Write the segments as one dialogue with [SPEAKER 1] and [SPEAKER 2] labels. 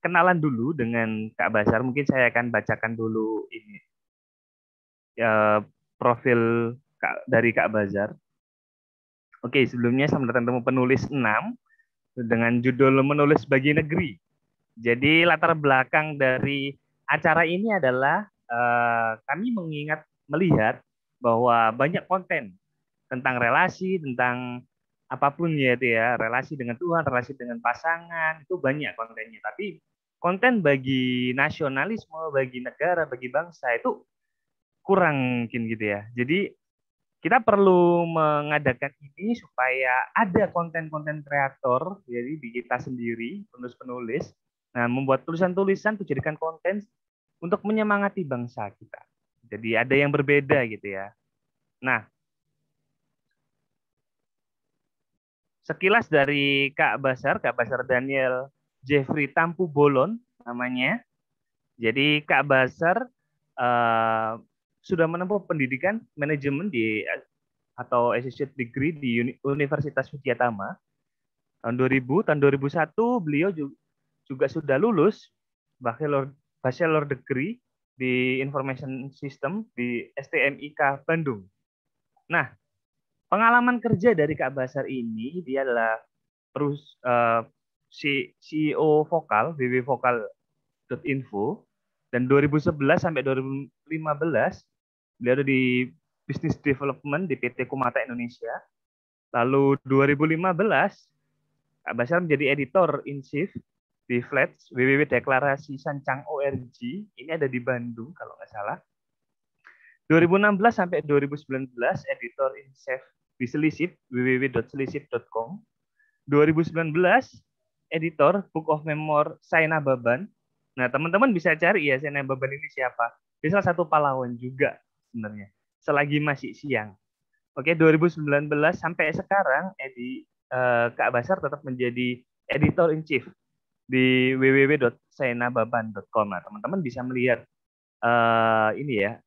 [SPEAKER 1] kenalan dulu dengan Kak Basar. Mungkin saya akan bacakan dulu ini eh, profil dari Kak Bazar. Oke, sebelumnya selamat datang temu penulis 6 dengan judul Menulis Bagi Negeri. Jadi latar belakang dari acara ini adalah kami melihat bahwa banyak konten tentang relasi, tentang apapun ya itu ya, relasi dengan Tuhan, relasi dengan pasangan, itu banyak kontennya. Tapi konten bagi nasionalisme, bagi negara, bagi bangsa itu kurang mungkin gitu ya. Jadi kita perlu mengadakan ini supaya ada konten-konten kreator, jadi di kita sendiri, penulis-penulis, nah membuat tulisan-tulisan itu jadikan konten untuk menyemangati bangsa kita. Jadi ada yang berbeda gitu ya. Nah, sekilas dari Kak Basar Daniel Jeffrey Tampu Bolon namanya. Jadi Kak Basar eh, sudah menempuh pendidikan manajemen di atau associate degree di Universitas Widyatama tahun 2000. Tahun 2001 beliau juga sudah lulus bachelor degree di Information System di STMIK Bandung. Nah, pengalaman kerja dari Kak Basar ini dia adalah CEO Vokal, www.vokal.info, dan 2011 sampai 2015 beliau ada di Business Development di PT Kumata Indonesia. Lalu 2015 Kak Basar menjadi editor in chief di Flats www.deklarasisancang.org. Ini ada di Bandung kalau nggak salah. 2016 sampai 2019 editor in chief di Selisip www.selisip.com. 2019 editor Book of Memoir Saina Baban. Nah, teman-teman bisa cari ya Saina Baban ini siapa. Dia salah satu pahlawan juga sebenarnya. Selagi masih siang. Oke, 2019 sampai sekarang Kak Basar tetap menjadi editor in chief di www.sainababan.com. Nah, teman-teman bisa melihat ini ya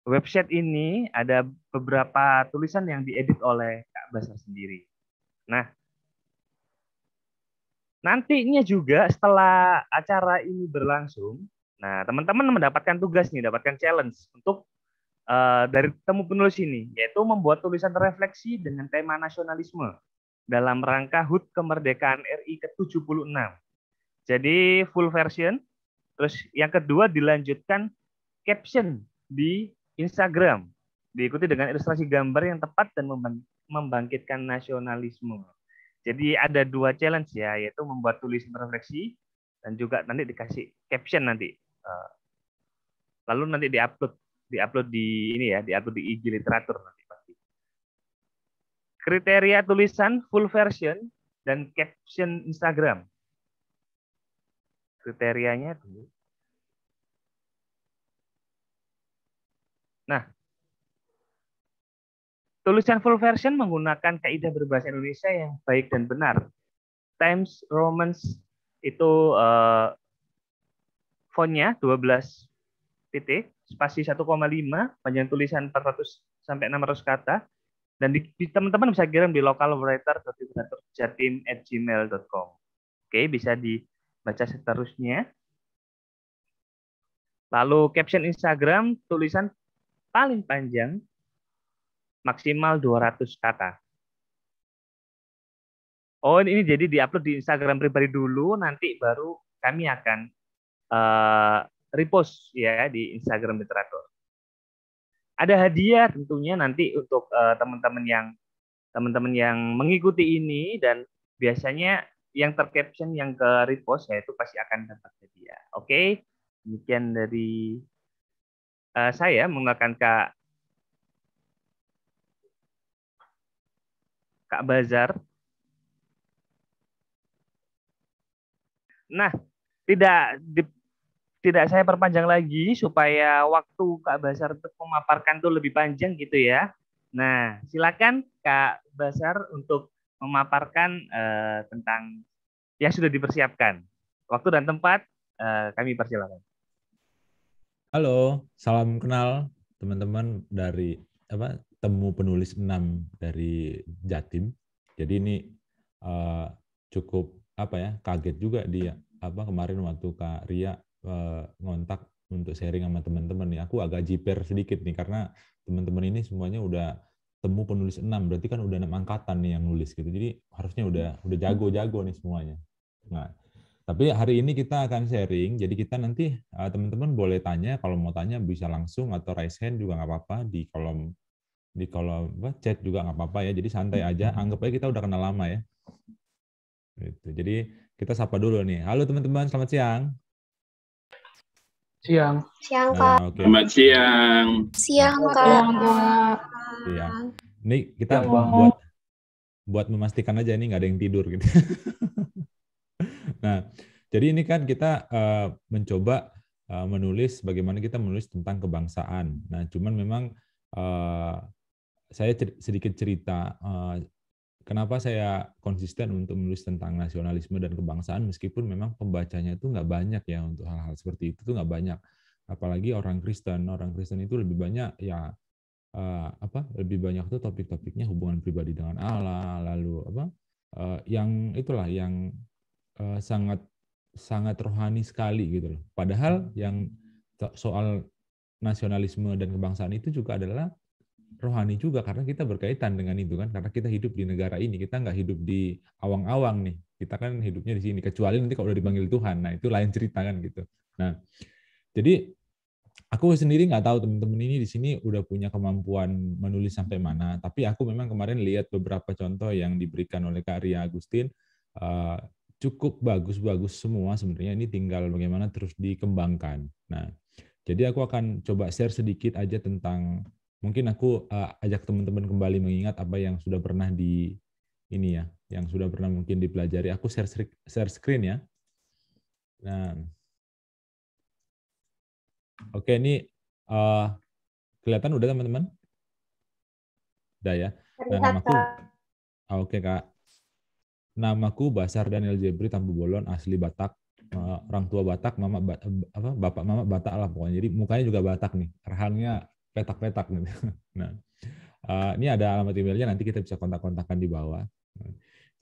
[SPEAKER 1] website ini ada beberapa tulisan yang diedit oleh Kak Basar sendiri. Nah, nantinya juga setelah acara ini berlangsung, nah teman-teman mendapatkan tugas nih, dapatkan challenge untuk dari temu penulis ini, yaitu membuat tulisan refleksi dengan tema nasionalisme dalam rangka HUT Kemerdekaan RI ke-76. Jadi full version. Terus yang kedua dilanjutkan caption di Instagram. Diikuti dengan ilustrasi gambar yang tepat dan membangkitkan nasionalisme. Jadi ada dua challenge ya, yaitu membuat tulisan refleksi dan juga nanti dikasih caption nanti. Lalu nanti diupload di ini ya, diupload di IG literatur nanti pasti. Kriteria tulisan full version dan caption Instagram. Kriterianya tuh. Nah, tulisan full version menggunakan kaidah berbahasa Indonesia yang baik dan benar. Times Romans itu fontnya 12 titik, spasi 1,5, panjang tulisan 400 sampai 600 kata, dan teman-teman bisa kirim di localwriter.jatim@gmail.com. Oke, bisa dibaca seterusnya. Lalu caption Instagram, tulisan paling panjang, maksimal 200 kata. Oh, ini jadi diupload di Instagram pribadi dulu, nanti baru kami akan uh, repost ya di Instagram literatur. Ada hadiah tentunya nanti untuk teman-teman yang mengikuti ini, dan biasanya yang tercaption yang ke repost ya itu pasti akan dapat hadiah. Oke, demikian dari saya menggunakan Kak Bazar. Nah, tidak tidak saya perpanjang lagi supaya waktu Kak Basar untuk memaparkan tuh lebih panjang gitu ya. Nah, silakan Kak Basar untuk memaparkan tentang yang sudah dipersiapkan. Waktu dan tempat kami persilakan.
[SPEAKER 2] Halo, salam kenal teman-teman dari temu penulis 6 dari Jatim. Jadi ini cukup apa ya, kaget juga dia kemarin waktu Kak Ria ngontak untuk sharing sama teman-teman nih. Aku agak jiper sedikit nih karena teman-teman ini semuanya udah temu penulis 6, berarti kan udah 6 angkatan nih yang nulis gitu. Jadi harusnya udah jago-jago nih semuanya. Nah, tapi hari ini kita akan sharing, jadi kita nanti teman-teman boleh tanya, kalau mau tanya bisa langsung atau raise hand juga nggak apa-apa di kolom chat juga nggak apa-apa ya. Jadi santai aja, anggap aja kita udah kenal lama ya. Gitu. Jadi kita sapa dulu nih. Halo teman-teman, selamat siang.
[SPEAKER 3] Siang.
[SPEAKER 4] Siang,
[SPEAKER 2] Nah,
[SPEAKER 4] Kak.
[SPEAKER 2] oke.
[SPEAKER 5] Selamat siang.
[SPEAKER 4] Siang, Kak.
[SPEAKER 2] Siang. Ini kita
[SPEAKER 3] Siang,
[SPEAKER 2] buat memastikan aja ini nggak ada yang tidur gitu. Nah, jadi ini kan kita mencoba menulis bagaimana kita menulis tentang kebangsaan. Nah, cuman memang saya sedikit cerita kenapa saya konsisten untuk menulis tentang nasionalisme dan kebangsaan meskipun memang pembacanya itu nggak banyak ya untuk hal-hal seperti itu tuh nggak banyak. Apalagi orang Kristen itu lebih banyak ya lebih banyak tuh topik-topiknya hubungan pribadi dengan Allah, lalu yang itulah yang sangat sangat rohani sekali gitu loh. Padahal yang soal nasionalisme dan kebangsaan itu juga adalah rohani juga karena kita berkaitan dengan itu kan, karena kita hidup di negara ini, kita nggak hidup di awang-awang nih, kita kan hidupnya di sini, kecuali nanti kalau udah dipanggil Tuhan, nah itu lain cerita kan gitu. Nah, jadi aku sendiri nggak tahu teman-teman ini di sini udah punya kemampuan menulis sampai mana, tapi aku memang kemarin lihat beberapa contoh yang diberikan oleh Kak Ria Agustin, cukup bagus-bagus semua sebenarnya, ini tinggal bagaimana terus dikembangkan. Nah, jadi aku akan coba share sedikit aja tentang, mungkin aku ajak teman-teman kembali mengingat apa yang sudah pernah ini ya, yang sudah pernah mungkin dipelajari. Aku share screen ya. Nah, oke, ini kelihatan udah teman-teman? Udah ya. Nah, namaku, oke Kak. Namaku Basar Daniel Jebri Tambu Bolon, asli Batak. Orang tua Batak, bapak mama Batak lah pokoknya. Jadi mukanya juga Batak nih, rahangnya petak-petak nih. Nah, ini ada alamat emailnya, nanti kita bisa kontak-kontakan di bawah.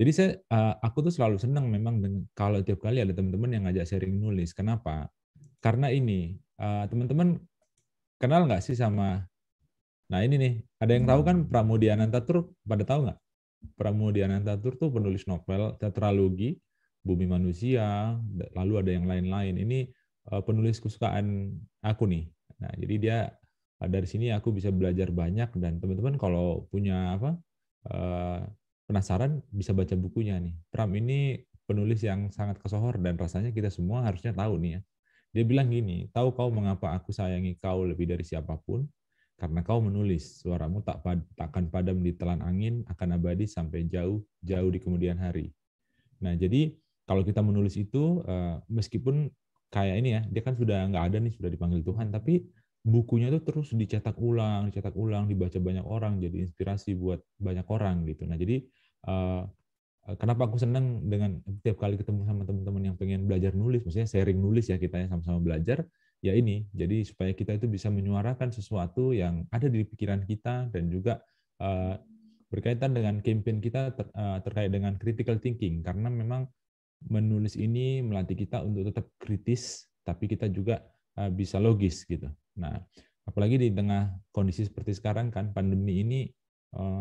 [SPEAKER 2] Jadi aku tuh selalu senang memang kalau tiap kali ada teman-teman yang ngajak sharing nulis. Kenapa? Karena ini, teman-teman kenal nggak sih sama, nah ini nih, ada yang tahu kan Pramoedya Anantatur, pada tahu nggak? Pramoedya Anantatur tuh penulis novel, tetralogi, Bumi Manusia, lalu ada yang lain-lain. Ini penulis kesukaan aku nih. Nah, jadi dia dari sini aku bisa belajar banyak, dan teman-teman kalau punya penasaran bisa baca bukunya nih. Pram ini penulis yang sangat kesohor dan rasanya kita semua harusnya tahu nih ya. Dia bilang gini, tahu kau mengapa aku sayangi kau lebih dari siapapun? Karena kau menulis, suaramu takkan padam di telan angin, akan abadi sampai jauh di kemudian hari. Nah, jadi kalau kita menulis itu, meskipun kayak ini ya, dia kan sudah nggak ada nih, sudah dipanggil Tuhan, tapi bukunya itu terus dicetak ulang, dibaca banyak orang, jadi inspirasi buat banyak orang gitu. Nah, jadi kenapa aku senang dengan tiap kali ketemu sama teman-teman yang pengen belajar nulis, maksudnya sharing nulis ya, kita sama-sama belajar, ya ini, jadi supaya kita itu bisa menyuarakan sesuatu yang ada di pikiran kita, dan juga berkaitan dengan campaign kita terkait dengan critical thinking, karena memang menulis ini melatih kita untuk tetap kritis, tapi kita juga bisa logis gitu. Nah, apalagi di tengah kondisi seperti sekarang kan, pandemi ini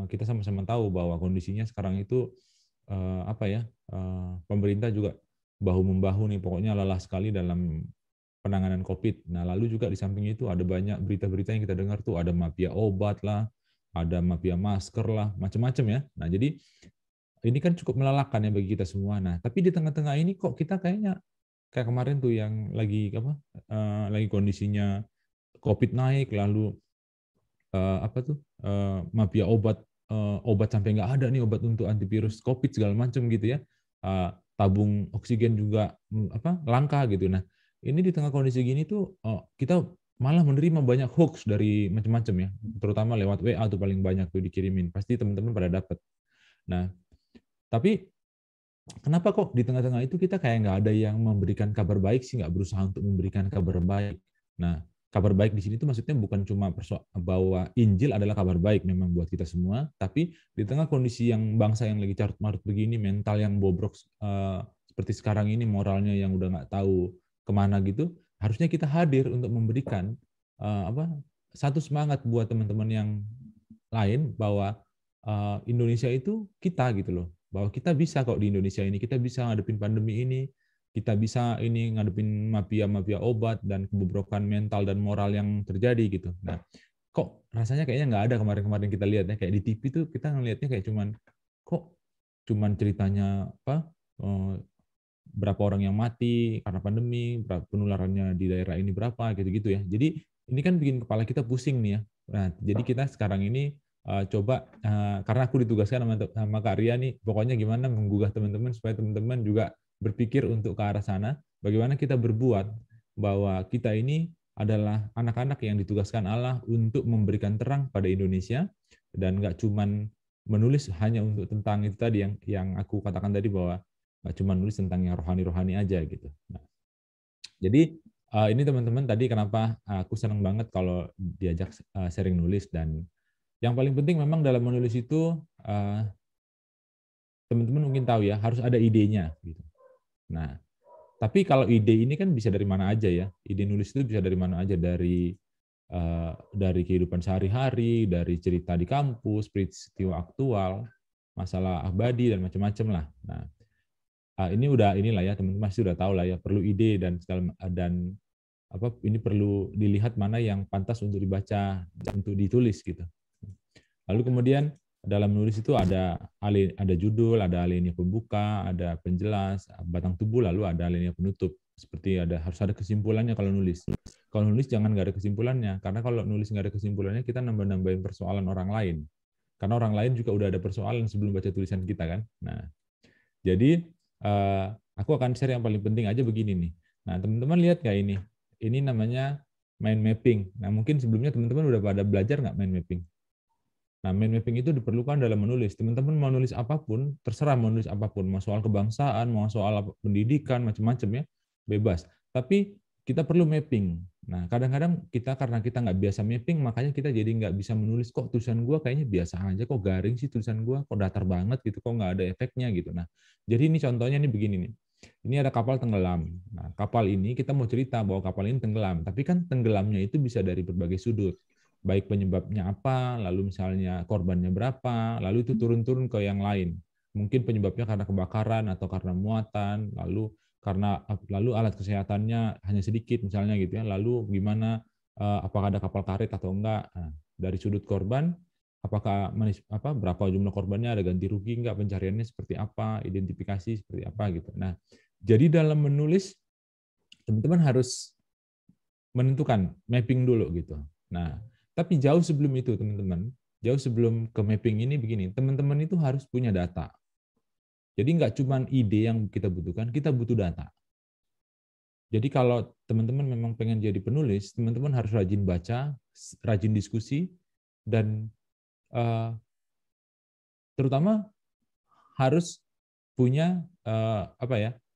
[SPEAKER 2] kita sama-sama tahu bahwa kondisinya sekarang itu pemerintah juga bahu-membahu nih, pokoknya lelah sekali dalam penanganan COVID. Nah, lalu juga di samping itu ada banyak berita-berita yang kita dengar tuh, ada mafia obat lah, ada mafia masker lah, macam-macam ya. Nah, jadi ini kan cukup melelahkan ya bagi kita semua. Nah, tapi di tengah-tengah ini kok kita kayaknya kayak kemarin tuh yang lagi lagi kondisinya COVID naik, lalu mafia obat sampai nggak ada nih, obat untuk antivirus COVID segala macam gitu ya. Tabung oksigen juga langka gitu. Nah, ini di tengah kondisi gini tuh kita malah menerima banyak hoax dari macam-macam ya, terutama lewat WA tuh paling banyak tuh dikirimin. Pasti teman-teman pada dapat. Nah, tapi kenapa kok di tengah-tengah itu kita kayak nggak ada yang memberikan kabar baik sih, nggak berusaha untuk memberikan kabar baik. Nah, kabar baik di sini tuh maksudnya bukan cuma bahwa Injil adalah kabar baik memang buat kita semua, tapi di tengah kondisi yang bangsa yang lagi carut-marut begini, mental yang bobrok seperti sekarang ini moralnya yang udah nggak tahu kemana gitu, harusnya kita hadir untuk memberikan satu semangat buat teman-teman yang lain bahwa Indonesia itu kita gitu loh, bahwa kita bisa kok di Indonesia ini, kita bisa ngadepin pandemi ini, kita bisa ini ngadepin mafia obat dan kebobrokan mental dan moral yang terjadi gitu. Nah, kok rasanya kayaknya nggak ada kemarin-kemarin kita lihat ya, kayak di TV tuh kita ngelihatnya kayak cuman ceritanya berapa orang yang mati karena pandemi, berapa penularannya di daerah ini berapa gitu-gitu ya. Jadi ini kan bikin kepala kita pusing nih ya. Nah, jadi kita sekarang ini coba karena aku ditugaskan sama Kak Ria nih, pokoknya gimana menggugah teman-teman supaya teman-teman juga berpikir untuk ke arah sana, bagaimana kita berbuat bahwa kita ini adalah anak-anak yang ditugaskan Allah untuk memberikan terang pada Indonesia dan nggak cuman menulis hanya untuk tentang itu tadi yang aku katakan tadi bahwa nggak cuma nulis tentang yang rohani-rohani aja gitu. Nah, jadi ini teman-teman tadi kenapa aku senang banget kalau diajak sharing nulis, dan yang paling penting memang dalam menulis itu teman-teman mungkin tahu ya harus ada idenya gitu. Nah, tapi kalau ide ini kan bisa dari mana aja ya. Ide nulis itu bisa dari mana aja, dari kehidupan sehari-hari, dari cerita di kampus, peristiwa aktual, masalah abadi dan macam-macam lah. Nah, inilah ya teman-teman pasti udah tahu lah ya, perlu ide dan ini perlu dilihat mana yang pantas untuk dibaca, untuk ditulis gitu. Lalu kemudian dalam menulis itu ada judul, ada alinea pembuka, ada penjelas, batang tubuh, lalu ada alinea penutup. Seperti harus ada kesimpulannya kalau nulis. Kalau nulis jangan nggak ada kesimpulannya, karena kalau nulis nggak ada kesimpulannya kita nambah-nambahin persoalan orang lain. Karena orang lain juga udah ada persoalan sebelum baca tulisan kita kan. Nah, jadi aku akan share yang paling penting aja begini nih. Nah, teman-teman lihat nggak ini? Ini namanya mind mapping. Nah, mungkin sebelumnya teman-teman udah pada belajar nggak mind mapping? Nah, mind mapping itu diperlukan dalam menulis. Teman-teman mau nulis apapun, terserah mau nulis apapun. Mau soal kebangsaan, mau soal pendidikan, macam-macam ya, bebas. Tapi kita perlu mapping. Nah, kadang-kadang karena kita nggak biasa mapping, makanya kita jadi nggak bisa menulis, kok tulisan gue kayaknya biasa aja, kok garing sih tulisan gue, kok datar banget gitu, kok nggak ada efeknya gitu. Nah, jadi ini contohnya nih begini nih. Ini ada kapal tenggelam. Nah, kapal ini kita mau cerita bahwa kapal ini tenggelam, tapi kan tenggelamnya itu bisa dari berbagai sudut. Baik penyebabnya apa, lalu misalnya korbannya berapa, lalu itu turun-turun ke yang lain. Mungkin penyebabnya karena kebakaran atau karena muatan, lalu alat kesehatannya hanya sedikit misalnya gitu ya. Lalu gimana, apakah ada kapal karet atau enggak? Nah, dari sudut korban, apakah berapa jumlah korbannya, ada ganti rugi enggak, pencariannya seperti apa, identifikasi seperti apa gitu. Nah, jadi dalam menulis teman-teman harus menentukan mapping dulu gitu. Nah, tapi jauh sebelum itu teman-teman, jauh sebelum ke mapping ini begini, teman-teman itu harus punya data. Jadi nggak cuma ide yang kita butuhkan, kita butuh data. Jadi kalau teman-teman memang pengen jadi penulis, teman-teman harus rajin baca, rajin diskusi, dan terutama harus punya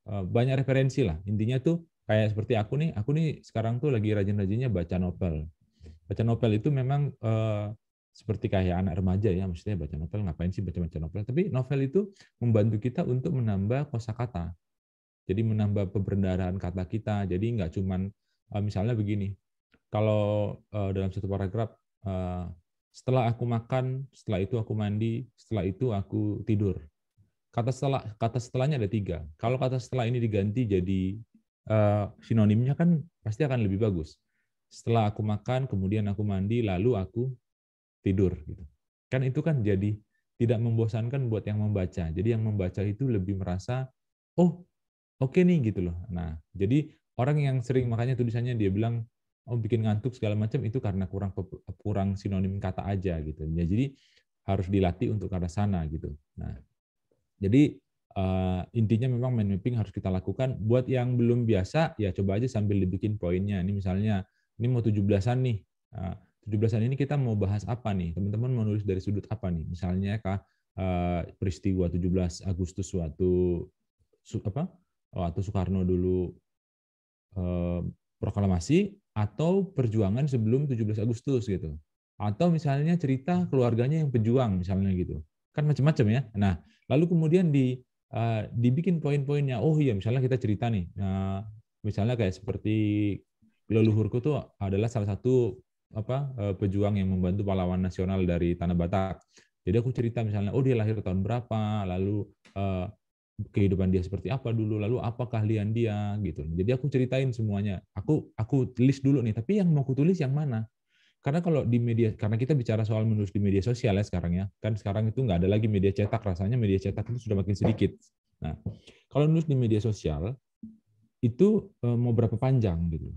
[SPEAKER 2] banyak referensi lah. Intinya tuh kayak seperti aku nih sekarang tuh lagi rajin-rajinnya baca novel. Baca novel itu memang seperti kayak anak remaja ya, maksudnya baca novel, ngapain sih baca-baca novel? Tapi novel itu membantu kita untuk menambah kosakata. Jadi menambah pembenaran kata kita. Jadi nggak cuman misalnya begini, kalau dalam satu paragraf, setelah aku makan, setelah itu aku mandi, setelah itu aku tidur. Kata setelahnya ada 3. Kalau kata setelah ini diganti jadi sinonimnya kan pasti akan lebih bagus. Setelah aku makan, kemudian aku mandi, lalu aku tidur gitu. Kan itu kan jadi tidak membosankan buat yang membaca. Jadi yang membaca itu lebih merasa, oh oke nih gitu loh. Nah, jadi orang yang sering makanya tulisannya dia bilang, oh bikin ngantuk segala macam, itu karena kurang sinonim kata aja gitu. Ya, jadi harus dilatih untuk ke arah sana gitu. Nah, jadi intinya memang mind mapping harus kita lakukan. Buat yang belum biasa, ya coba aja sambil dibikin poinnya. Ini misalnya, ini mau 17-an nih. 17-an ini kita mau bahas apa nih? Teman-teman mau nulis dari sudut apa nih? Misalnya peristiwa 17 Agustus waktu Soekarno dulu proklamasi, atau perjuangan sebelum 17 Agustus gitu. Atau misalnya cerita keluarganya yang pejuang misalnya gitu. Kan macam-macam ya. Nah, lalu kemudian di dibikin poin-poinnya. Oh iya, misalnya kita cerita nih, misalnya kayak seperti leluhurku tuh adalah salah satu pejuang yang membantu pahlawan nasional dari Tanah Batak. Jadi aku cerita misalnya, oh dia lahir tahun berapa, lalu kehidupan dia seperti apa dulu, lalu apa keahlian dia gitu. Jadi aku ceritain semuanya. Aku tulis dulu nih, tapi yang mau aku tulis yang mana? Karena kalau di media, karena kita bicara soal menulis di media sosial ya sekarang ya, kan sekarang itu nggak ada lagi media cetak, rasanya media cetak itu sudah makin sedikit. Nah, kalau nulis di media sosial itu mau berapa panjang gitu.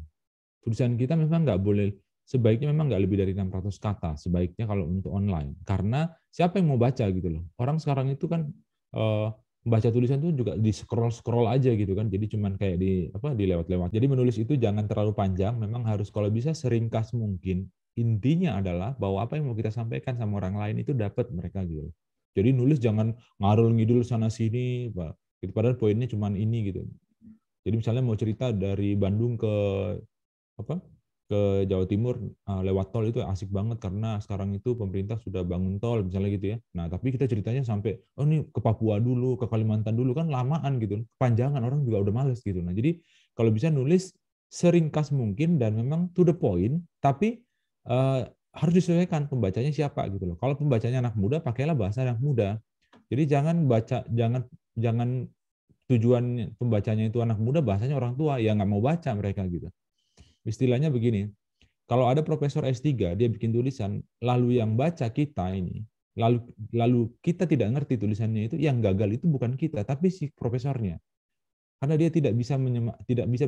[SPEAKER 2] Tulisan kita memang nggak boleh, sebaiknya memang nggak lebih dari 600 kata, sebaiknya kalau untuk online. Karena siapa yang mau baca gitu loh. Orang sekarang itu kan baca tulisan itu juga di scroll aja gitu kan, jadi cuman kayak di lewat-lewat. Jadi menulis itu jangan terlalu panjang, memang harus kalau bisa seringkas mungkin. Intinya adalah bahwa apa yang mau kita sampaikan sama orang lain itu dapat mereka gitu. Jadi nulis jangan ngarul ngidul sana sini, Pak. Padahal poinnya cuman ini gitu. Jadi misalnya mau cerita dari Bandung ke Jawa Timur lewat tol itu asik banget karena sekarang itu pemerintah sudah bangun tol misalnya gitu ya. Nah, tapi kita ceritanya sampai ini ke Papua dulu, ke Kalimantan dulu kan lamaan gitu. Kepanjangan orang juga udah males gitu. Nah, jadi kalau bisa nulis seringkas mungkin dan memang to the point, tapi harus disesuaikan pembacanya siapa gitu loh. Kalau pembacanya anak muda, pakailah bahasa anak muda. Jadi jangan tujuan pembacanya itu anak muda, bahasanya orang tua, ya nggak mau baca mereka gitu. Istilahnya begini, kalau ada profesor S3, dia bikin tulisan, lalu yang baca kita ini, lalu kita tidak ngerti tulisannya itu, yang gagal itu bukan kita, tapi si profesornya. Karena dia tidak bisa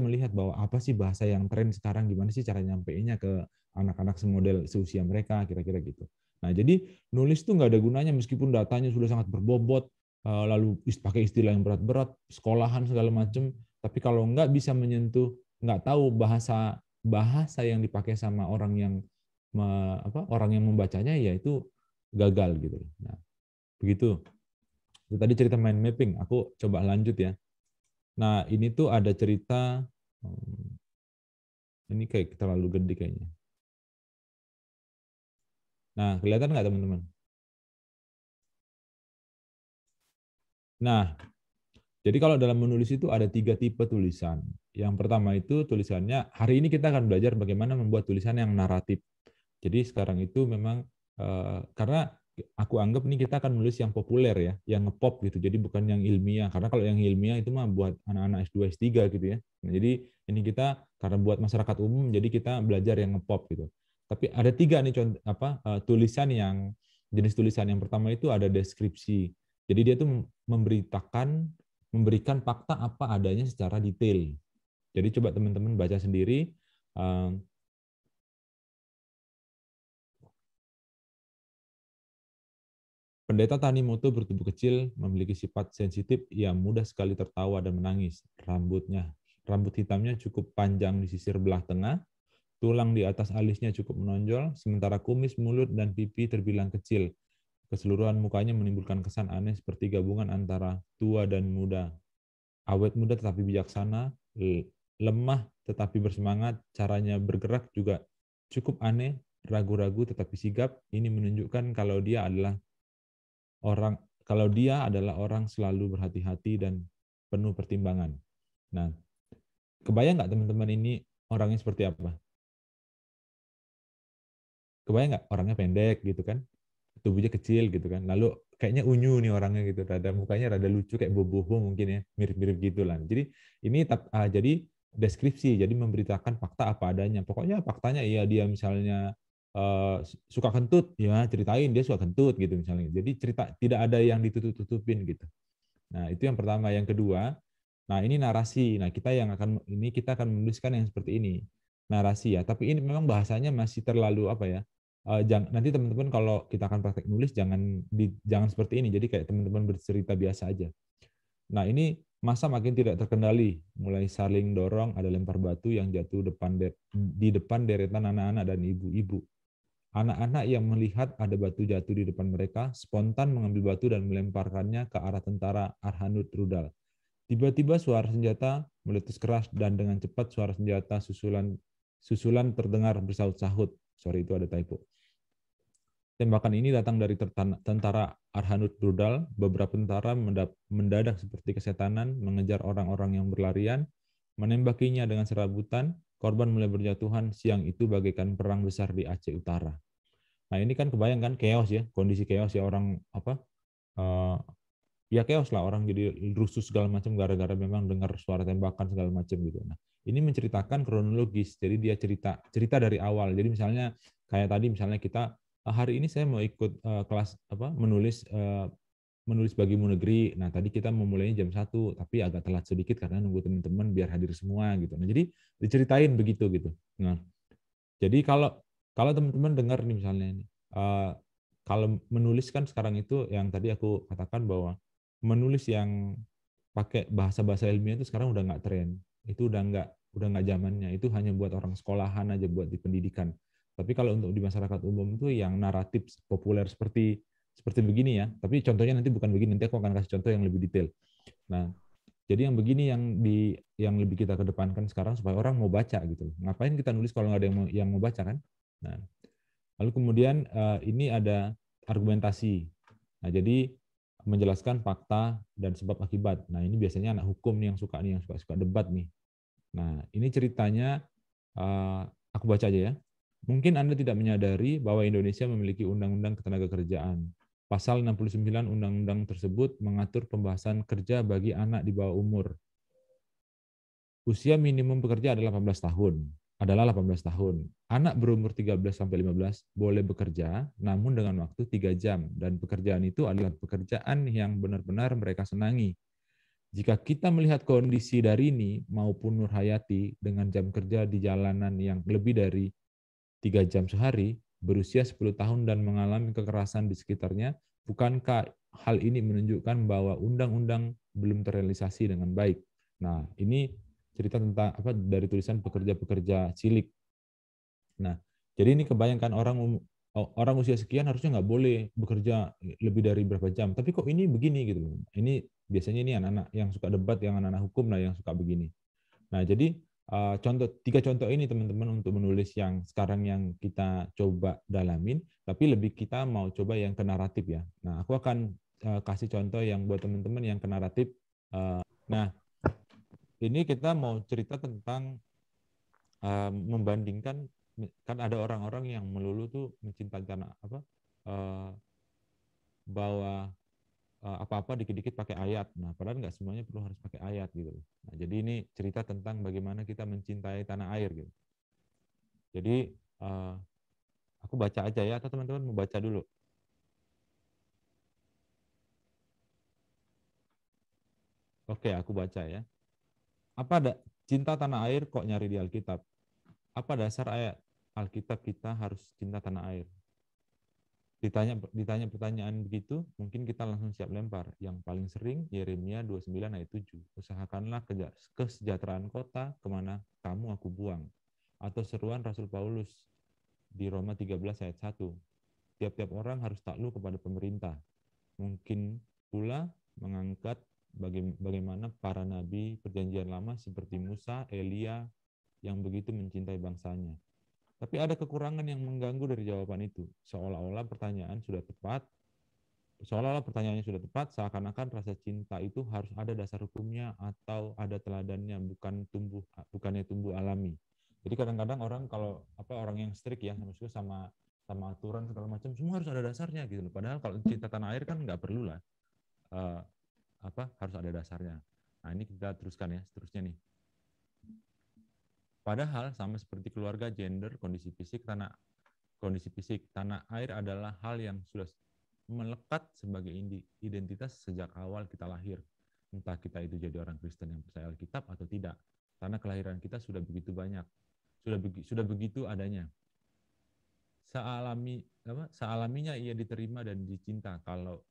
[SPEAKER 2] melihat bahwa apa sih bahasa yang tren sekarang, gimana sih cara nyampeinnya ke anak-anak semodel seusia mereka, kira-kira gitu. Nah, jadi nulis tuh nggak ada gunanya meskipun datanya sudah sangat berbobot, lalu pakai istilah yang berat-berat, sekolahan segala macam, tapi kalau nggak bisa menyentuh, nggak tahu bahasa yang dipakai sama orang yang membacanya, ya itu gagal gitu. Nah, begitu. Itu tadi cerita mind mapping. Aku coba lanjut ya. Nah, ini tuh ada cerita, ini kayak terlalu gede kayaknya. Nah, kelihatan nggak teman-teman? Nah, jadi kalau dalam menulis itu ada 3 tipe tulisan. Yang pertama itu tulisannya, hari ini kita akan belajar bagaimana membuat tulisan yang naratif. Jadi sekarang itu memang, karena aku anggap ini kita akan menulis yang populer ya, yang ngepop gitu. Jadi bukan yang ilmiah. Karena kalau yang ilmiah itu mah buat anak-anak S2, S3 gitu ya. Nah, jadi ini kita karena buat masyarakat umum, jadi kita belajar yang ngepop gitu. Tapi ada 3 nih tulisan yang jenis tulisan. Yang pertama itu ada deskripsi. Jadi dia tuh memberikan fakta apa adanya secara detail. Jadi coba teman-teman baca sendiri. Pendeta Tanimoto bertubuh kecil, memiliki sifat sensitif, ia mudah sekali tertawa dan menangis. Rambut hitamnya cukup panjang di sisir belah tengah, tulang di atas alisnya cukup menonjol, sementara kumis, mulut, dan pipi terbilang kecil. Keseluruhan mukanya menimbulkan kesan aneh seperti gabungan antara tua dan muda. Awet muda tetapi bijaksana, lemah tetapi bersemangat, caranya bergerak juga cukup aneh, ragu-ragu tetapi sigap. Ini menunjukkan kalau dia adalah orang selalu berhati-hati dan penuh pertimbangan. Nah, kebayang nggak teman-teman ini orangnya seperti apa? Kebayang nggak? Orangnya pendek gitu kan, tubuhnya kecil gitu kan, lalu kayaknya unyu nih orangnya gitu, mukanya rada lucu kayak boboho mungkin ya, mirip-mirip gitulah. Jadi ini jadi deskripsi, jadi memberitakan fakta apa adanya. Pokoknya faktanya iya dia misalnya suka kentut, ya ceritain dia suka kentut gitu misalnya. Jadi cerita, tidak ada yang ditutup-tutupin gitu. Nah, itu yang pertama. Yang kedua, nah ini narasi. Nah, kita akan menuliskan yang seperti ini. Narasi ya, tapi ini memang bahasanya masih terlalu apa ya? Nanti teman-teman kalau kita akan praktek nulis jangan seperti ini. Jadi kayak teman-teman bercerita biasa aja. Nah, ini masa makin tidak terkendali, mulai saling dorong, ada lempar batu yang jatuh di depan deretan anak-anak dan ibu-ibu. Anak-anak yang melihat ada batu jatuh di depan mereka spontan mengambil batu dan melemparkannya ke arah tentara Arhanud Rudal. Tiba-tiba suara senjata meletus keras dan dengan cepat suara senjata susulan terdengar bersaut-sahut. Sorry, itu ada typo. Tembakan ini datang dari tentara Arhanud Rudal. Beberapa tentara mendadak seperti kesetanan mengejar orang-orang yang berlarian, menembakinya dengan serabutan. Korban mulai berjatuhan. Siang itu bagaikan perang besar di Aceh Utara. Nah ini kan kebayangkan chaos ya, kondisi chaos ya, orang ya chaos lah, orang jadi rusuh segala macam gara-gara memang dengar suara tembakan segala macam gitu. Nah ini menceritakan kronologis, jadi dia cerita dari awal. Jadi misalnya kayak tadi misalnya kita hari ini saya mau ikut kelas menulis bagimu negeri. Nah tadi kita memulainya jam 1 tapi agak telat sedikit karena nunggu teman-teman biar hadir semua gitu. Nah jadi diceritain begitu gitu. Nah jadi kalau teman-teman dengar nih misalnya ini, kalau menulis kan sekarang itu yang tadi aku katakan bahwa menulis yang pakai bahasa-bahasa ilmiah itu sekarang udah nggak tren, itu udah nggak zamannya, itu hanya buat orang sekolahan aja, buat di pendidikan. Tapi kalau untuk di masyarakat umum itu yang naratif populer seperti begini ya. Tapi contohnya nanti bukan begini, nanti aku akan kasih contoh yang lebih detail. Nah, jadi yang begini yang lebih kita kedepankan sekarang supaya orang mau baca gitu. Ngapain kita nulis kalau nggak ada yang mau baca kan? Nah, lalu kemudian ini ada argumentasi. Nah, jadi menjelaskan fakta dan sebab akibat. Nah, ini biasanya anak hukum nih yang suka debat nih. Nah, ini ceritanya aku baca aja ya. Mungkin Anda tidak menyadari bahwa Indonesia memiliki undang-undang ketenagakerjaan. Pasal 69 undang-undang tersebut mengatur pembahasan kerja bagi anak di bawah umur. Usia minimum bekerja adalah 18 tahun. Anak berumur 13 sampai 15 boleh bekerja, namun dengan waktu 3 jam. Dan pekerjaan itu adalah pekerjaan yang benar-benar mereka senangi. Jika kita melihat kondisi Darini maupun Nur Hayati dengan jam kerja di jalanan yang lebih dari 3 jam sehari, berusia 10 tahun dan mengalami kekerasan di sekitarnya, bukankah hal ini menunjukkan bahwa undang-undang belum terrealisasi dengan baik? Nah, ini cerita tentang dari tulisan pekerja-pekerja cilik. Nah, jadi ini kebayangkan orang usia sekian harusnya nggak boleh bekerja lebih dari berapa jam. Tapi kok ini begini gitu. Ini biasanya ini anak-anak yang suka debat, yang anak-anak hukum lah yang suka begini. Nah, jadi tiga contoh ini teman-teman untuk menulis yang sekarang yang kita coba dalamin, tapi lebih kita mau coba yang ke naratif ya. Nah, aku akan kasih contoh yang buat teman-teman yang ke naratif. Nah, ini kita mau cerita tentang membandingkan, kan ada orang-orang yang melulu tuh mencintai tanah bahwa apa-apa dikit-dikit pakai ayat. Nah, padahal nggak semuanya perlu harus pakai ayat gitu. Nah, jadi ini cerita tentang bagaimana kita mencintai tanah air gitu. Jadi aku baca aja ya, atau teman-teman mau baca dulu? Oke, aku baca ya. Apa ada cinta tanah air kok nyari di Alkitab? Apa dasar ayat Alkitab kita harus cinta tanah air? Ditanya pertanyaan begitu, mungkin kita langsung siap lempar. Yang paling sering Yeremia 29 ayat 7. Usahakanlah kesejahteraan kota kemana kamu aku buang. Atau seruan Rasul Paulus di Roma 13 ayat 1. Tiap-tiap orang harus takluk kepada pemerintah. Mungkin pula mengangkat bagaimana para nabi perjanjian lama seperti Musa, Elia yang begitu mencintai bangsanya. Tapi ada kekurangan yang mengganggu dari jawaban itu. Seolah-olah pertanyaannya sudah tepat, seakan-akan rasa cinta itu harus ada dasar hukumnya atau ada teladannya, bukannya tumbuh alami. Jadi kadang-kadang orang kalau orang yang strict ya, maksudnya sama aturan segala macam, semua harus ada dasarnya gitu. Padahal kalau cinta tanah air kan nggak perlu lah, harus ada dasarnya. Nah ini kita teruskan ya, seterusnya nih. Padahal sama seperti keluarga, gender, kondisi fisik, tanah air adalah hal yang sudah melekat sebagai identitas sejak awal kita lahir. Entah kita itu jadi orang Kristen yang percaya Alkitab atau tidak. Karena kelahiran kita sudah begitu banyak. Sudah begitu adanya. Sealaminya ia diterima dan dicinta kalau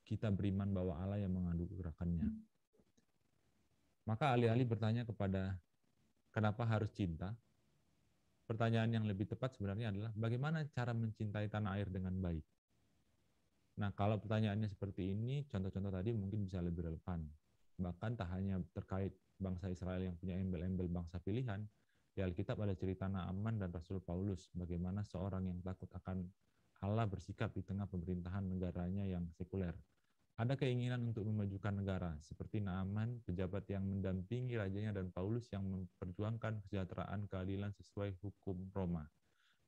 [SPEAKER 2] kita beriman bahwa Allah yang menganugerahkannya. Maka alih-alih bertanya kepada kenapa harus cinta? Pertanyaan yang lebih tepat sebenarnya adalah bagaimana cara mencintai tanah air dengan baik. Nah, kalau pertanyaannya seperti ini, contoh-contoh tadi mungkin bisa lebih relevan. Bahkan tak hanya terkait bangsa Israel yang punya embel-embel bangsa pilihan, di Alkitab ada cerita Naaman dan Rasul Paulus, bagaimana seorang yang takut akan Allah bersikap di tengah pemerintahan negaranya yang sekuler. Ada keinginan untuk memajukan negara, seperti Naaman, pejabat yang mendampingi rajanya, dan Paulus yang memperjuangkan kesejahteraan keadilan sesuai hukum Roma.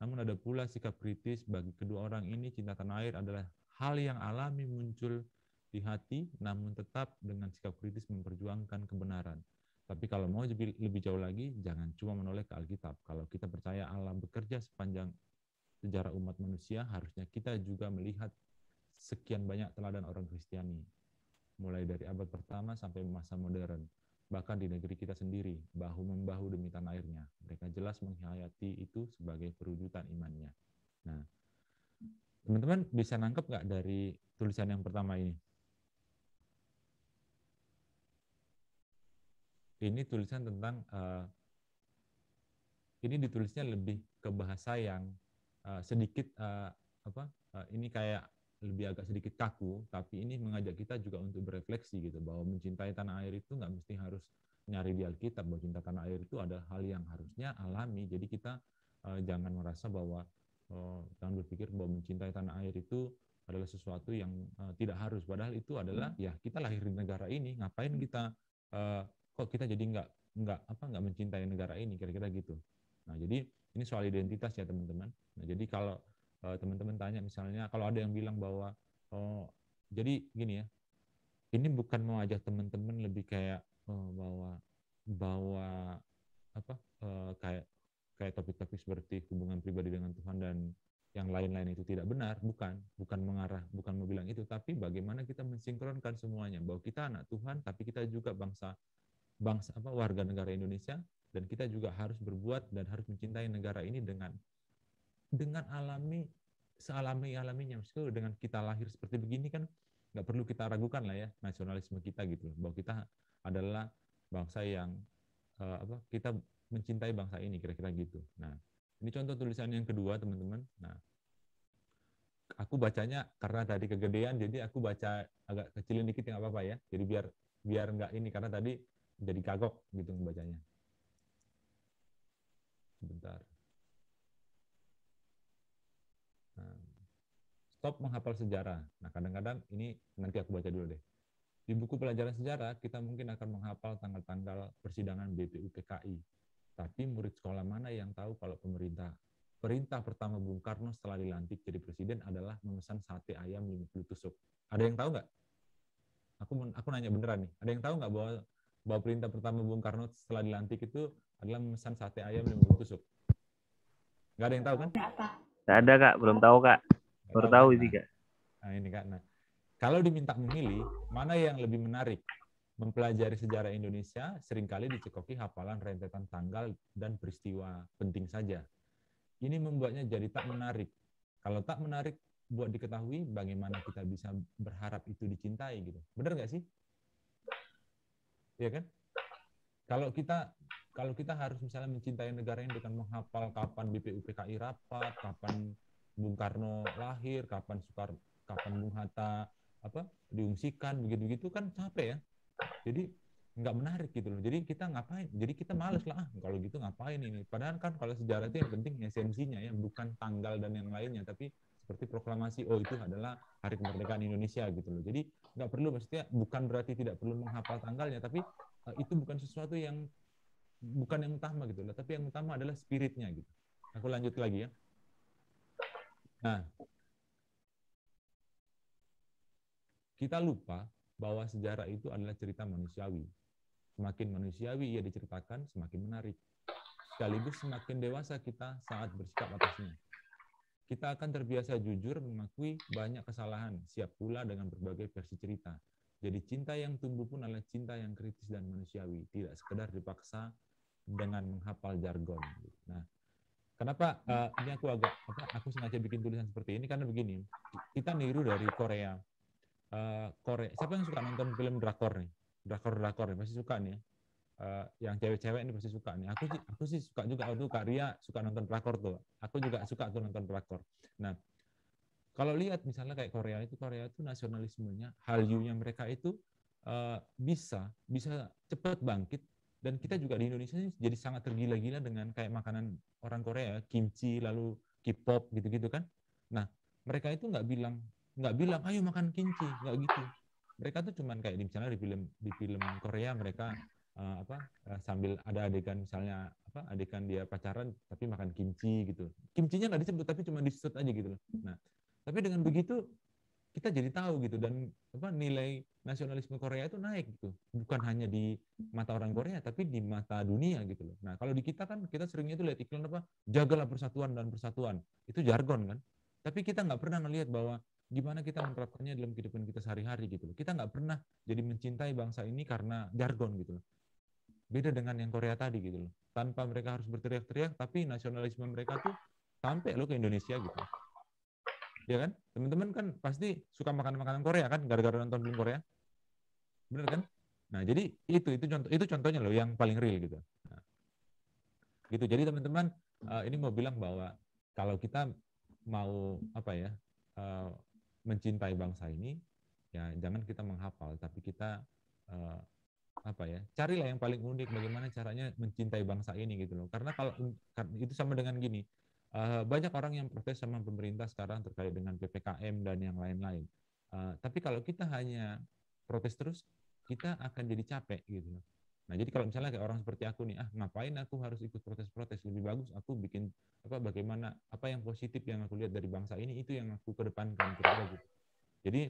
[SPEAKER 2] Namun ada pula sikap kritis bagi kedua orang ini. Cinta tanah air adalah hal yang alami muncul di hati, namun tetap dengan sikap kritis memperjuangkan kebenaran. Tapi kalau mau lebih jauh lagi, jangan cuma menoleh ke Alkitab. Kalau kita percaya Allah bekerja sepanjang sejarah umat manusia, harusnya kita juga melihat sekian banyak teladan orang Kristiani, mulai dari abad pertama sampai masa modern. Bahkan di negeri kita sendiri, bahu-membahu demi tanah airnya. Mereka jelas menghayati itu sebagai perwujudan imannya. Nah, teman-teman bisa nangkep nggak dari tulisan yang pertama ini? Ini tulisan tentang, ini ditulisnya lebih ke bahasa yang sedikit, ini kayak lebih agak sedikit kaku, tapi ini mengajak kita juga untuk berefleksi gitu, bahwa mencintai tanah air itu nggak mesti harus nyari di Alkitab, bahwa cinta tanah air itu ada hal yang harusnya alami. Jadi kita jangan merasa bahwa, jangan berpikir bahwa mencintai tanah air itu adalah sesuatu yang tidak harus, padahal itu adalah, ya kita lahir di negara ini, ngapain kita, kok kita jadi nggak mencintai negara ini, kira-kira gitu. Nah, jadi ini soal identitas ya teman-teman. Nah, jadi kalau teman-teman tanya misalnya, kalau ada yang bilang bahwa, jadi gini ya, ini bukan mau ajak teman-teman lebih kayak bawa kayak topik-topik seperti hubungan pribadi dengan Tuhan dan yang lain-lain itu tidak benar, bukan mau bilang itu, tapi bagaimana kita mensinkronkan semuanya, bahwa kita anak Tuhan, tapi kita juga warga negara Indonesia, dan kita juga harus berbuat dan harus mencintai negara ini dengan sealami-alaminya. Meskipun dengan kita lahir seperti begini kan nggak perlu kita ragukan lah ya nasionalisme kita gitu, bahwa kita adalah bangsa yang kita mencintai bangsa ini, kira-kira gitu. Nah, ini contoh tulisan yang kedua teman-teman. Nah, aku bacanya karena tadi kegedean, jadi aku baca agak kecilin dikit, nggak apa-apa ya. Jadi biar nggak ini, karena tadi jadi kagok gitu membacanya. Sebentar. Nah, stop menghafal sejarah. Nah, kadang-kadang ini nanti aku baca dulu deh. Di buku pelajaran sejarah, kita mungkin akan menghafal tanggal-tanggal persidangan BPUPKI. Tapi murid sekolah mana yang tahu kalau perintah pertama Bung Karno setelah dilantik jadi presiden adalah memesan sate ayam 50 tusuk. Ada yang tahu nggak? Aku nanya beneran nih. Ada yang tahu nggak bahwa perintah pertama Bung Karno setelah dilantik itu adalah memesan sate ayam 50 tusuk? Nggak ada yang tahu kan?
[SPEAKER 1] Nggak ada Kak, belum tahu Kak. Baru tahu ini Kak.
[SPEAKER 2] Nah ini Kak. Nah, kalau diminta memilih, mana yang lebih menarik? Mempelajari sejarah Indonesia seringkali dicekoki hafalan rentetan tanggal dan peristiwa penting saja. Ini membuatnya jadi tak menarik. Kalau tak menarik buat diketahui, bagaimana kita bisa berharap itu dicintai gitu. Benar nggak sih? Iya kan? Kalau kita harus misalnya mencintai negara ini dengan menghafal kapan BPUPKI rapat, kapan Bung Karno lahir, kapan Bung Hatta diungsikan, begitu-begitu kan capek ya. Jadi nggak menarik gitu loh. Jadi kita ngapain? Jadi kita males lah, kalau gitu ngapain ini? Padahal kan kalau sejarah itu yang penting esensinya ya, bukan tanggal dan yang lainnya, tapi seperti proklamasi, oh itu adalah hari kemerdekaan Indonesia gitu loh. Jadi nggak perlu, maksudnya bukan berarti tidak perlu menghafal tanggalnya, tapi itu bukan sesuatu yang bukan yang utama gitu loh. Tapi yang utama adalah spiritnya gitu. Aku lanjut lagi ya. Nah, kita lupa bahwa sejarah itu adalah cerita manusiawi. Semakin manusiawi ia diceritakan, semakin menarik. Sekaligus semakin dewasa kita saat bersikap atasnya. Kita akan terbiasa jujur mengakui banyak kesalahan, siap pula dengan berbagai versi cerita. Jadi cinta yang tumbuh pun adalah cinta yang kritis dan manusiawi, tidak sekedar dipaksa dengan menghafal jargon. Nah, kenapa ini aku sengaja bikin tulisan seperti ini, karena begini, kita niru dari Korea. Siapa yang suka nonton film drakor nih? Drakor nih pasti suka nih. Yang cewek-cewek ini pasti suka nih. Aku sih suka juga, waktu Kak Ria suka nonton drakor tuh. Aku juga suka tuh nonton drakor. Nah, kalau lihat misalnya kayak Korea itu nasionalismenya, Hallyu-nya mereka itu bisa cepat bangkit, dan kita juga di Indonesia ini jadi sangat tergila-gila dengan kayak makanan orang Korea, kimchi, lalu K-pop gitu-gitu kan. Nah, mereka itu nggak bilang ayo makan kimchi, nggak gitu. Mereka tuh cuman kayak misalnya di film Korea mereka sambil ada adegan misalnya adegan dia pacaran tapi makan kimchi gitu. Kimchinya nggak disebut tapi cuma disebut aja gitu loh. Nah, tapi dengan begitu kita jadi tahu gitu, dan nilai nasionalisme Korea itu naik gitu, bukan hanya di mata orang Korea tapi di mata dunia gitu loh. Nah, kalau di kita kan kita seringnya itu lihat iklan jagalah persatuan dan persatuan, itu jargon kan, tapi kita nggak pernah ngelihat bahwa gimana kita menerapkannya dalam kehidupan kita sehari-hari gitu loh. Kita nggak pernah jadi mencintai bangsa ini karena jargon gitu loh. Beda dengan yang Korea tadi gitu loh, tanpa mereka harus berteriak-teriak tapi nasionalisme mereka tuh sampai lo ke Indonesia gitu. Ya kan? Teman-teman kan pasti suka makan makanan Korea kan gara-gara nonton film Korea. Bener kan? Nah, jadi itu contohnya loh yang paling real gitu. Nah, gitu. Jadi teman-teman ini mau bilang bahwa kalau kita mau mencintai bangsa ini, ya jangan kita menghafal tapi kita carilah yang paling unik bagaimana caranya mencintai bangsa ini gitu loh. Karena kalau itu sama dengan gini, banyak orang yang protes sama pemerintah sekarang terkait dengan PPKM dan yang lain-lain. Tapi kalau kita hanya protes terus, kita akan jadi capek gitu. Nah, jadi kalau misalnya kayak orang seperti aku nih, ngapain aku harus ikut protes-protes? Lebih bagus aku bikin bagaimana apa yang positif yang aku lihat dari bangsa ini, itu yang aku kedepankan kira-kira gitu. Jadi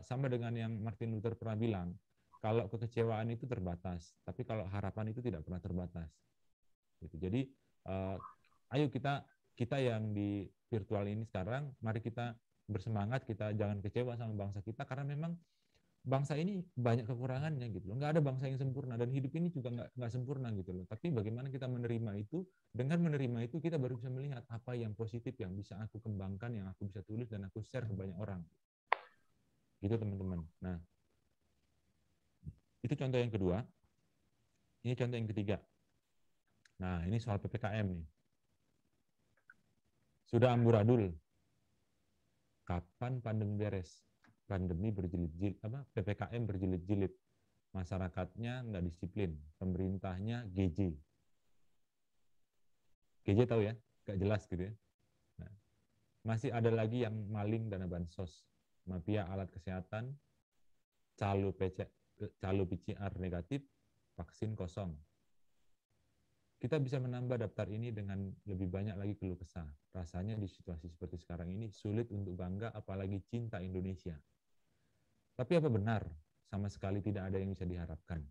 [SPEAKER 2] sama dengan yang Martin Luther pernah bilang, kalau kekecewaan itu terbatas, tapi kalau harapan itu tidak pernah terbatas. Gitu. Jadi ayo kita yang di virtual ini sekarang, mari kita bersemangat, kita jangan kecewa sama bangsa kita, karena memang bangsa ini banyak kekurangannya gitu loh. Nggak ada bangsa yang sempurna, dan hidup ini juga nggak sempurna gitu loh. Tapi bagaimana kita menerima itu, dengan menerima itu kita baru bisa melihat apa yang positif yang bisa aku kembangkan, yang aku bisa tulis dan aku share ke banyak orang. Gitu teman-teman. Nah, itu contoh yang kedua. Ini contoh yang ketiga. Nah, ini soal PPKM nih. Sudah amburadul. Kapan pandemi beres? Pandemi berjilid-jilid, PPKM berjilid-jilid. Masyarakatnya nggak disiplin. Pemerintahnya GJ. GJ tahu ya? Nggak jelas gitu ya. Nah, masih ada lagi yang maling dana bansos. Mafia alat kesehatan, calo PCR negatif, vaksin kosong. Kita bisa menambah daftar ini dengan lebih banyak lagi keluh kesah. Rasanya di situasi seperti sekarang ini sulit untuk bangga, apalagi cinta Indonesia. Tapi apa benar? Sama sekali tidak ada yang bisa diharapkan.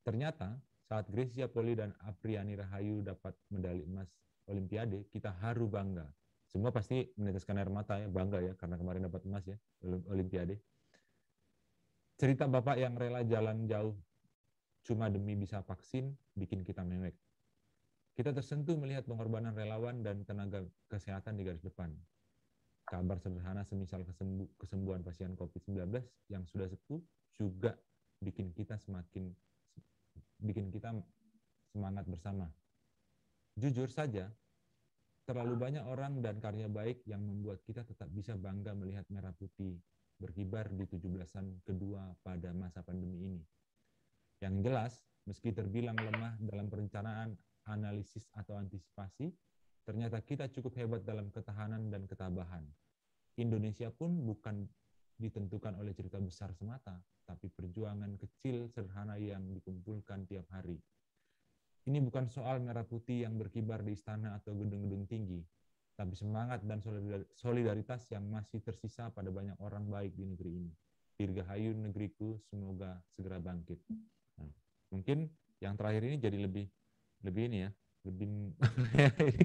[SPEAKER 2] Ternyata saat Grecia Poli dan Apriani Rahayu dapat medali emas Olimpiade, kita haru bangga. Semua pasti meneteskan air mata ya, bangga ya, karena kemarin dapat emas ya, Olimpiade. Cerita bapak yang rela jalan jauh cuma demi bisa vaksin, bikin kita mewek. Kita tersentuh melihat pengorbanan relawan dan tenaga kesehatan di garis depan. Kabar sederhana semisal kesembuhan pasien COVID-19 yang sudah sepuh juga bikin kita semangat bersama. Jujur saja, terlalu banyak orang dan karya baik yang membuat kita tetap bisa bangga melihat merah putih berkibar di 17-an kedua pada masa pandemi ini. Yang jelas, meski terbilang lemah dalam perencanaan, analisis, atau antisipasi, ternyata kita cukup hebat dalam ketahanan dan ketabahan. Indonesia pun bukan ditentukan oleh cerita besar semata, tapi perjuangan kecil sederhana yang dikumpulkan tiap hari. Ini bukan soal merah putih yang berkibar di istana atau gedung-gedung tinggi, tapi semangat dan solidaritas yang masih tersisa pada banyak orang baik di negeri ini. Dirgahayu negeriku, semoga segera bangkit. Nah, mungkin yang terakhir ini jadi lebih ini ya, lebih ini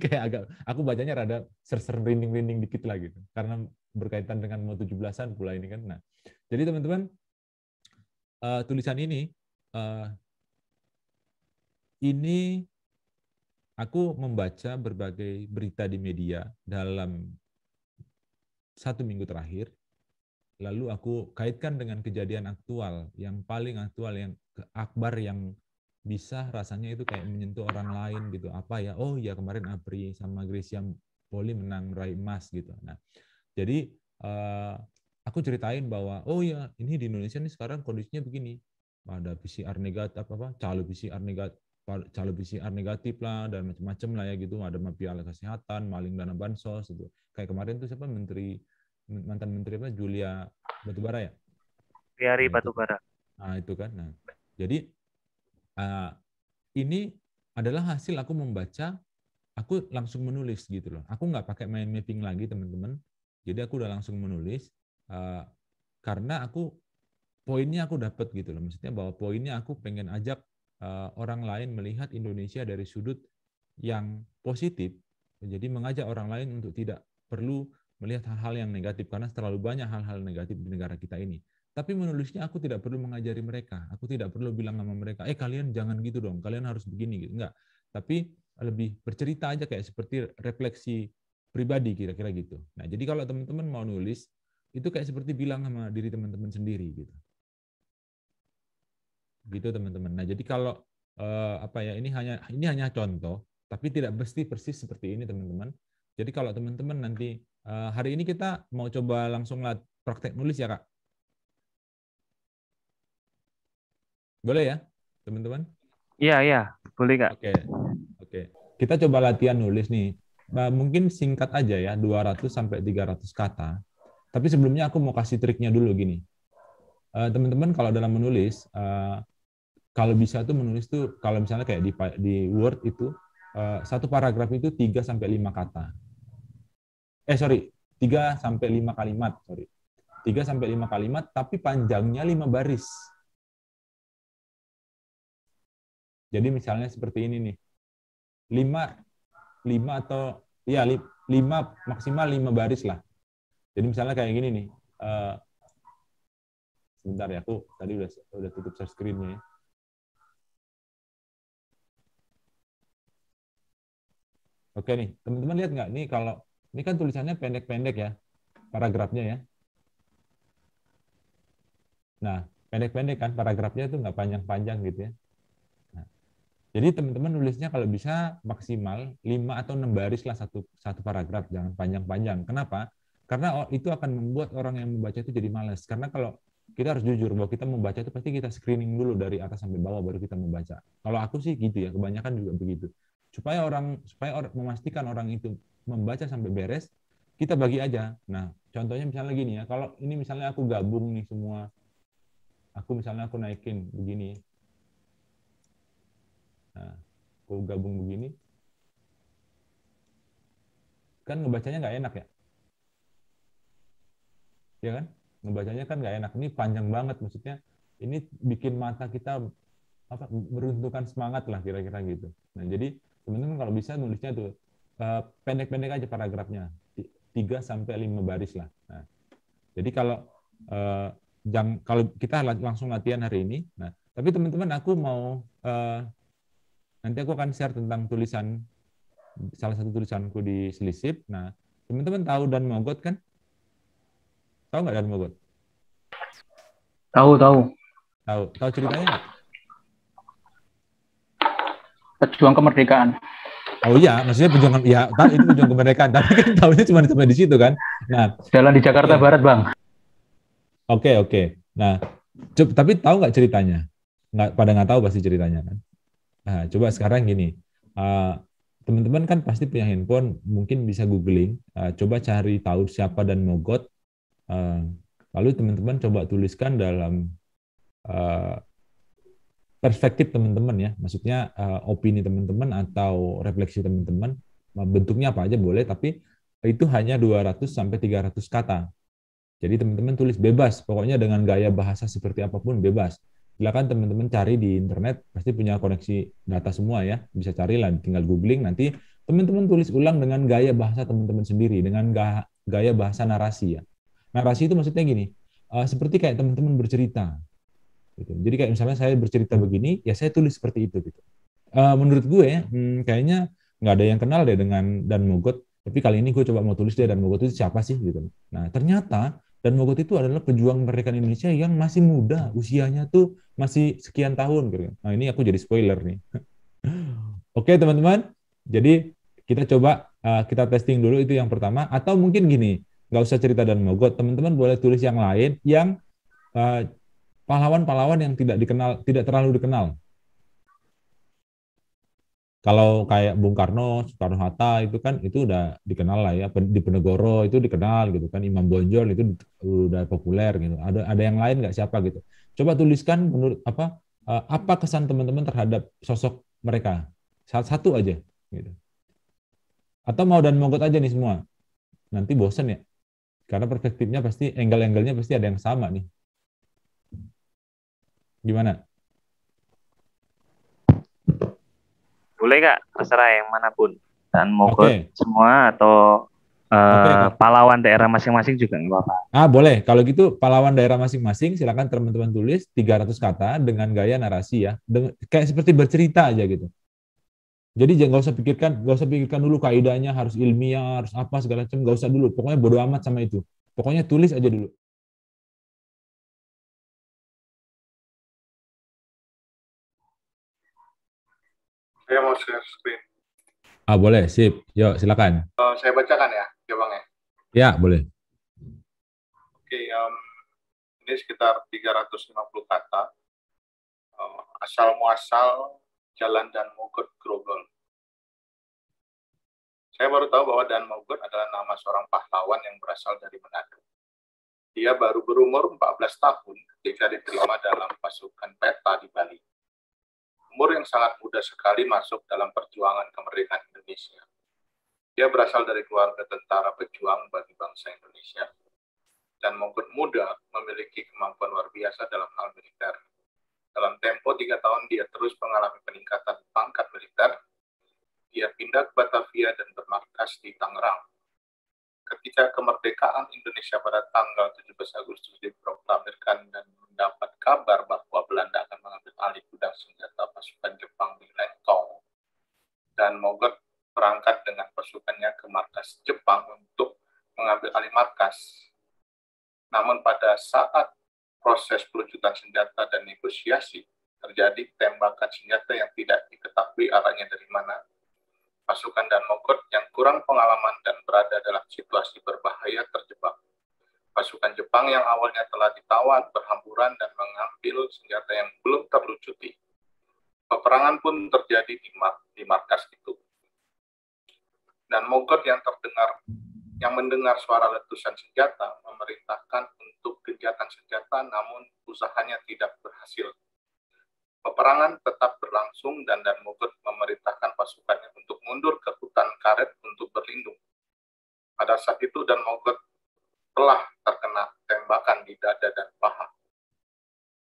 [SPEAKER 2] kayak agak aku bacanya rada ser-ser merinding-merinding dikit lah gitu, karena berkaitan dengan mau 17-an pula ini kan. Nah, jadi teman-teman, tulisan ini aku membaca berbagai berita di media dalam 1 minggu terakhir. Lalu aku kaitkan dengan kejadian aktual, yang paling aktual, yang akbar, yang bisa rasanya itu kayak menyentuh orang lain gitu. Apa ya? Oh ya, kemarin Apri sama Grecia Poli menang meraih emas gitu. Nah, jadi aku ceritain bahwa oh ya, ini di Indonesia nih sekarang kondisinya begini. Ada PCR negatif, calo PCR calon PCR negatif lah dan macam-macam lah ya gitu, ada mafia kesehatan, maling dana bansos itu. Kayak kemarin tuh siapa mantan menteri apa, Julia Batubara ya?
[SPEAKER 1] Piari
[SPEAKER 2] Nah,
[SPEAKER 1] Batubara.
[SPEAKER 2] Nah, itu kan. Nah, jadi ini adalah hasil aku membaca, aku langsung menulis gitu loh. Aku nggak pakai mind mapping lagi teman-teman. Jadi aku udah langsung menulis karena poinnya aku dapat gitu loh. Maksudnya bahwa poinnya aku pengen ajak orang lain melihat Indonesia dari sudut yang positif. Jadi mengajak orang lain untuk tidak perlu melihat hal-hal yang negatif karena terlalu banyak hal-hal negatif di negara kita ini. Tapi menulisnya aku tidak perlu mengajari mereka. Aku tidak perlu bilang sama mereka, kalian jangan gitu dong, kalian harus begini gitu. Enggak. Tapi lebih bercerita aja kayak seperti refleksi pribadi kira-kira gitu. Nah, jadi kalau teman-teman mau nulis, itu kayak seperti bilang sama diri teman-teman sendiri gitu. Gitu teman-teman. Nah, jadi kalau ini hanya contoh, tapi tidak mesti persis seperti ini teman-teman. Jadi kalau teman-teman nanti hari ini kita mau coba langsung praktek nulis ya Kak. Boleh ya, teman-teman?
[SPEAKER 1] Iya, boleh Kak.
[SPEAKER 2] Oke. Kita coba latihan nulis nih. Mungkin singkat aja ya, 200 sampai 300 kata. Tapi sebelumnya aku mau kasih triknya dulu gini. Teman-teman kalau dalam menulis, kalau bisa tuh menulis tuh, kalau misalnya kayak di Word itu, satu paragraf itu 3 sampai 5 kata. 3 sampai 5 kalimat, 3 sampai 5 kalimat, tapi panjangnya 5 baris. Jadi misalnya seperti ini nih, 5 atau ya 5 maksimal 5 baris lah. Jadi misalnya kayak gini nih, sebentar ya, aku tadi udah tutup share screen-nya ya. Oke nih, teman-teman lihat nggak nih, kalau ini kan tulisannya pendek-pendek ya, paragrafnya ya. Nah, pendek-pendek kan paragrafnya itu nggak panjang-panjang gitu ya. Jadi teman-teman nulisnya kalau bisa maksimal 5 atau 6 baris lah satu paragraf, jangan panjang-panjang. Kenapa? Karena itu akan membuat orang yang membaca itu jadi malas. Karena kalau kita harus jujur bahwa kita membaca itu pasti kita screening dulu dari atas sampai bawah baru kita membaca. Kalau aku sih gitu ya, kebanyakan juga begitu. Supaya memastikan orang itu membaca sampai beres, kita bagi aja. Nah, contohnya misalnya gini ya, kalau ini misalnya aku gabung nih semua, aku naikin begini. Nah, aku gabung begini, kan ngebacanya nggak enak ya? Ya kan? Ngebacanya kan nggak enak. Ini panjang banget, maksudnya ini bikin mata kita meruntuhkan semangat lah kira-kira gitu. Nah, jadi teman-teman kalau bisa nulisnya tuh pendek-pendek aja paragrafnya, 3 sampai 5 baris lah. Nah, jadi kalau kita langsung latihan hari ini, nah, tapi teman-teman aku mau nanti aku akan share tentang salah satu tulisanku di Selisip. Nah, teman-teman tahu Dan Mogot kan? Tahu nggak Dan Mogot?
[SPEAKER 3] Tahu.
[SPEAKER 2] Tahu ceritanya nggak?
[SPEAKER 3] Pejuang kemerdekaan.
[SPEAKER 2] Oh iya, maksudnya itu pejuang kemerdekaan. Tapi kan tahunya cuma sampai di situ kan. Nah,
[SPEAKER 3] jalan di Jakarta Barat, Bang.
[SPEAKER 2] Oke. Nah, tapi tahu nggak ceritanya? Nggak tahu pasti ceritanya kan. Nah, coba sekarang gini, teman-teman kan pasti punya handphone, mungkin bisa googling, coba cari tahu siapa Dan Mogot, lalu teman-teman coba tuliskan dalam perspektif teman-teman ya, maksudnya opini teman-teman atau refleksi teman-teman, bentuknya apa aja boleh, tapi itu hanya 200 sampai 300 kata. Jadi teman-teman tulis bebas, pokoknya dengan gaya bahasa seperti apapun bebas. Silakan teman-teman cari di internet, pasti punya koneksi data semua ya, bisa cari lah, tinggal googling, nanti teman-teman tulis ulang dengan gaya bahasa teman-teman sendiri, dengan gaya bahasa narasi ya. Narasi itu maksudnya gini, seperti kayak teman-teman bercerita. Gitu. Jadi kayak misalnya saya bercerita begini, ya saya tulis seperti itu. Gitu. Menurut gue, kayaknya nggak ada yang kenal deh dengan Dan Mogot, tapi kali ini gue coba mau tulis deh Dan Mogot itu siapa sih gitu. Nah ternyata Dan Mogot itu adalah pejuang kemerdekaan Indonesia yang masih muda, usianya tuh masih sekian tahun. Gitu. Nah ini aku jadi spoiler nih. Oke teman-teman, jadi kita coba kita testing dulu itu yang pertama. Atau mungkin gini, nggak usah cerita Dan Mogot, teman-teman boleh tulis yang lain yang pahlawan-pahlawan yang tidak terlalu dikenal. Kalau kayak Bung Karno, Soekarno-Hatta itu kan itu udah dikenal lah ya. Diponegoro itu dikenal gitu kan. Imam Bonjol itu udah populer gitu. Ada yang lain nggak siapa gitu. Coba tuliskan menurut apa kesan teman-teman terhadap sosok mereka. Satu aja gitu. Atau mau dan mogot aja nih semua. Nanti bosen ya. Karena perspektifnya pasti, angle-angle-nya pasti ada yang sama nih. Gimana?
[SPEAKER 1] Boleh Kak, terserah yang manapun. Dan mogot
[SPEAKER 2] Oke.
[SPEAKER 1] semua atau
[SPEAKER 2] Oke, Kak.
[SPEAKER 1] pahlawan daerah masing-masing juga nggak apa-apa.
[SPEAKER 2] Boleh. Kalau gitu pahlawan daerah masing-masing silakan teman-teman tulis 300 kata dengan gaya narasi ya. Kayak seperti bercerita aja gitu. Jadi jangan nggak usah pikirkan dulu kaidahnya harus ilmiah, harus apa segala macam, nggak usah dulu. Pokoknya bodo amat sama itu. Pokoknya tulis aja dulu.
[SPEAKER 5] Saya mau share screen.
[SPEAKER 2] Boleh, sip. Yuk, silakan.
[SPEAKER 5] Saya bacakan ya, Bang ya.
[SPEAKER 2] Ya, boleh.
[SPEAKER 5] Oke, ini sekitar 350 kata. Asal muasal Jalan Dan Mogot Grogol. Saya baru tahu bahwa Dan Mogot adalah nama seorang pahlawan yang berasal dari Manado. Dia baru berumur 14 tahun ketika diterima dalam pasukan peta di Bali. Umur yang sangat muda sekali masuk dalam perjuangan kemerdekaan Indonesia. Dia berasal dari keluarga tentara pejuang bagi bangsa Indonesia. Dan Mogot muda memiliki kemampuan luar biasa dalam hal militer. Dalam tempo 3 tahun dia terus mengalami peningkatan pangkat militer. Dia pindah ke Batavia dan bermarkas di Tangerang. Ketika kemerdekaan Indonesia pada tanggal 17 Agustus diproklamirkan dan mendapat kabar bahwa Belanda akan mengambil alih gudang senjata pasukan Jepang di Lengkong, dan Mogot berangkat dengan pasukannya ke markas Jepang untuk mengambil alih markas. Namun pada saat proses pelucutan senjata dan negosiasi, terjadi tembakan senjata yang tidak diketahui arahnya dari mana. Pasukan Dan Mogot yang kurang pengalaman dan berada dalam situasi berbahaya terjebak. Pasukan Jepang yang awalnya telah ditawan berhamburan dan mengambil senjata yang belum terlucuti. Peperangan pun terjadi di markas itu. Dan Mogot yang mendengar suara letusan senjata memerintahkan untuk gencatan senjata, namun usahanya tidak berhasil. Peperangan tetap berlangsung dan Dan Mogot memerintahkan pasukannya untuk mundur ke hutan karet untuk berlindung. Pada saat itu Dan Mogot telah terkena tembakan di dada dan paha.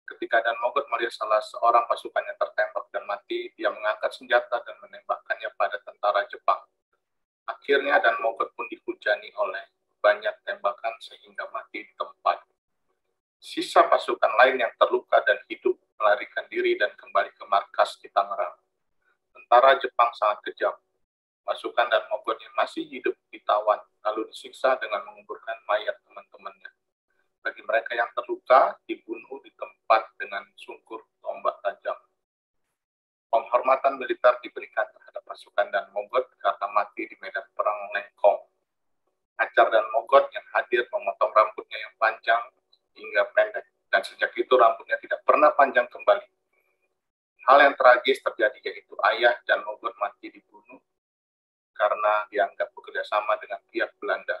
[SPEAKER 5] Ketika Dan Mogot melihat salah seorang pasukannya tertembak dan mati, dia mengangkat senjata dan menembakkannya pada tentara Jepang. Akhirnya Dan Mogot pun dihujani oleh banyak tembakan sehingga mati di tempat. Sisa pasukan lain yang terluka dan hidup melarikan diri dan kembali ke markas di Tangerang. Tentara Jepang sangat kejam. Pasukan Dan Mogot yang masih hidup ditawan, lalu disiksa dengan menguburkan mayat teman-temannya. Bagi mereka yang terluka, dibunuh di tempat dengan sungkur tombak tajam. Penghormatan militer diberikan terhadap pasukan Dan Mogot karena mati di medan perang Lengkong. Acar Dan Mogot yang hadir memotong rambutnya yang panjang hingga pendek, dan sejak itu rambutnya tidak pernah panjang kembali. Hal yang tragis terjadi yaitu ayah Dan Mogot mati dibunuh karena dianggap bekerja sama dengan pihak Belanda.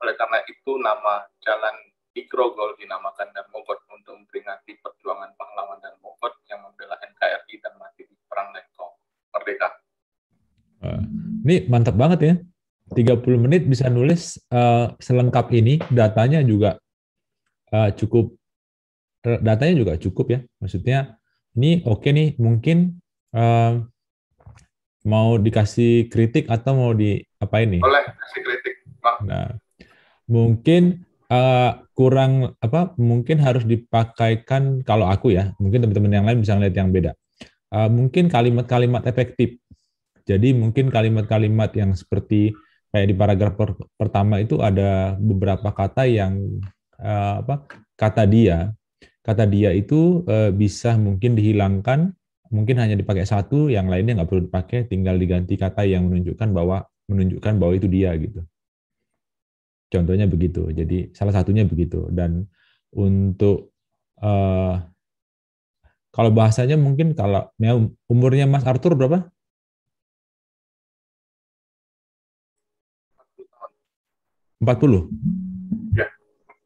[SPEAKER 5] Oleh karena itu, nama jalan di Grogol dinamakan Dan Mogot untuk memperingati perjuangan pahlawan Dan Mogot yang membela NKRI dan mati di Perang Lengkong. Merdeka.
[SPEAKER 2] Ini mantap banget ya. 30 menit bisa nulis selengkap ini, datanya juga cukup ya. Maksudnya ini oke nih, mungkin mau dikasih kritik atau mau diapain nih?
[SPEAKER 5] Boleh kasih kritik, Bang.
[SPEAKER 2] Nah, mungkin kurang mungkin harus dipakaikan, kalau aku ya, mungkin teman-teman yang lain bisa ngeliat yang beda. Mungkin kalimat-kalimat efektif. Jadi mungkin kalimat-kalimat yang seperti kayak di paragraf pertama itu ada beberapa kata yang kata dia itu bisa mungkin dihilangkan, mungkin hanya dipakai satu, yang lainnya nggak perlu dipakai, tinggal diganti kata yang menunjukkan bahwa itu dia gitu. Contohnya begitu. Jadi salah satunya begitu. Dan untuk Kalau bahasanya mungkin kalau ya, umurnya Mas Arthur berapa? 40.
[SPEAKER 5] Ya.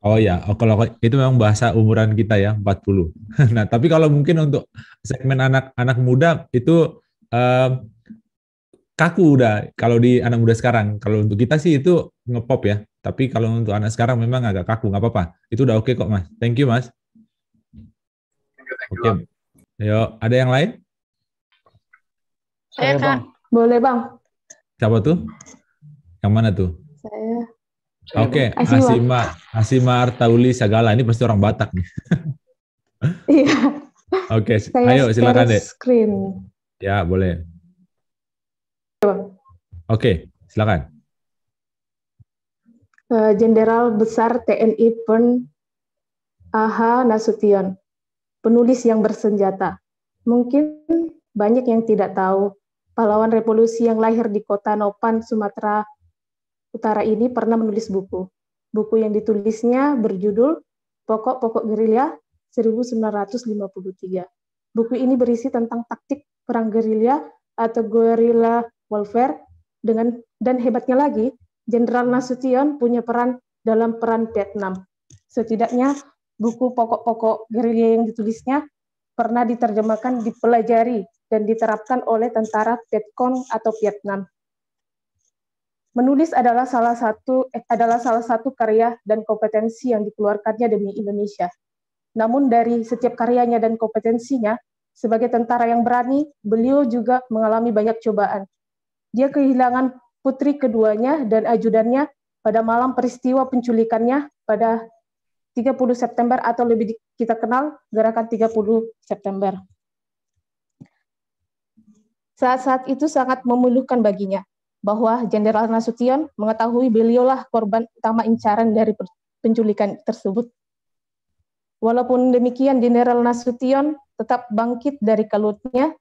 [SPEAKER 2] Oh ya, kalau itu memang bahasa umuran kita ya, 40. Nah, tapi kalau mungkin untuk segmen anak-anak muda itu kaku udah kalau di anak muda sekarang. Kalau untuk kita sih itu ngepop ya. Tapi kalau untuk anak sekarang memang agak kaku, nggak apa-apa. Itu udah oke kok, Mas. Thank you, Mas.
[SPEAKER 5] Thank you,
[SPEAKER 2] Oke. Yo, ada yang lain?
[SPEAKER 4] Saya, Kak.
[SPEAKER 6] Boleh, Bang.
[SPEAKER 2] Siapa tuh? Yang mana tuh?
[SPEAKER 6] Saya.
[SPEAKER 2] Oke,
[SPEAKER 6] Asima.
[SPEAKER 2] Asima Artauli Sagala. Ini pasti orang Batak nih.
[SPEAKER 6] Iya.
[SPEAKER 2] Oke,
[SPEAKER 6] Saya
[SPEAKER 2] ayo silakan deh.
[SPEAKER 6] Screen.
[SPEAKER 2] Ya, boleh. Oke, silakan.
[SPEAKER 6] Jenderal Besar TNI Purn A.H. Nasution, penulis yang bersenjata. Mungkin banyak yang tidak tahu, pahlawan revolusi yang lahir di kota Nopan, Sumatera Utara ini pernah menulis buku. Buku yang ditulisnya berjudul Pokok-Pokok Gerilya 1953. Buku ini berisi tentang taktik perang gerilya atau guerrilla warfare dan hebatnya lagi, Jenderal Nasution punya peran dalam perang Vietnam. Setidaknya buku pokok-pokok gerilya yang ditulisnya pernah diterjemahkan, dipelajari, dan diterapkan oleh tentara Vietcong atau Vietnam. Menulis adalah salah satu karya dan kompetensi yang dikeluarkannya demi Indonesia. Namun dari setiap karyanya dan kompetensinya, sebagai tentara yang berani, beliau juga mengalami banyak cobaan. Dia kehilangan putri keduanya dan ajudannya pada malam peristiwa penculikannya pada 30 September atau lebih kita kenal Gerakan 30 September. Saat-saat itu sangat memilukan baginya, bahwa Jenderal Nasution mengetahui beliaulah korban utama incaran dari penculikan tersebut. Walaupun demikian, Jenderal Nasution tetap bangkit dari kalutnya.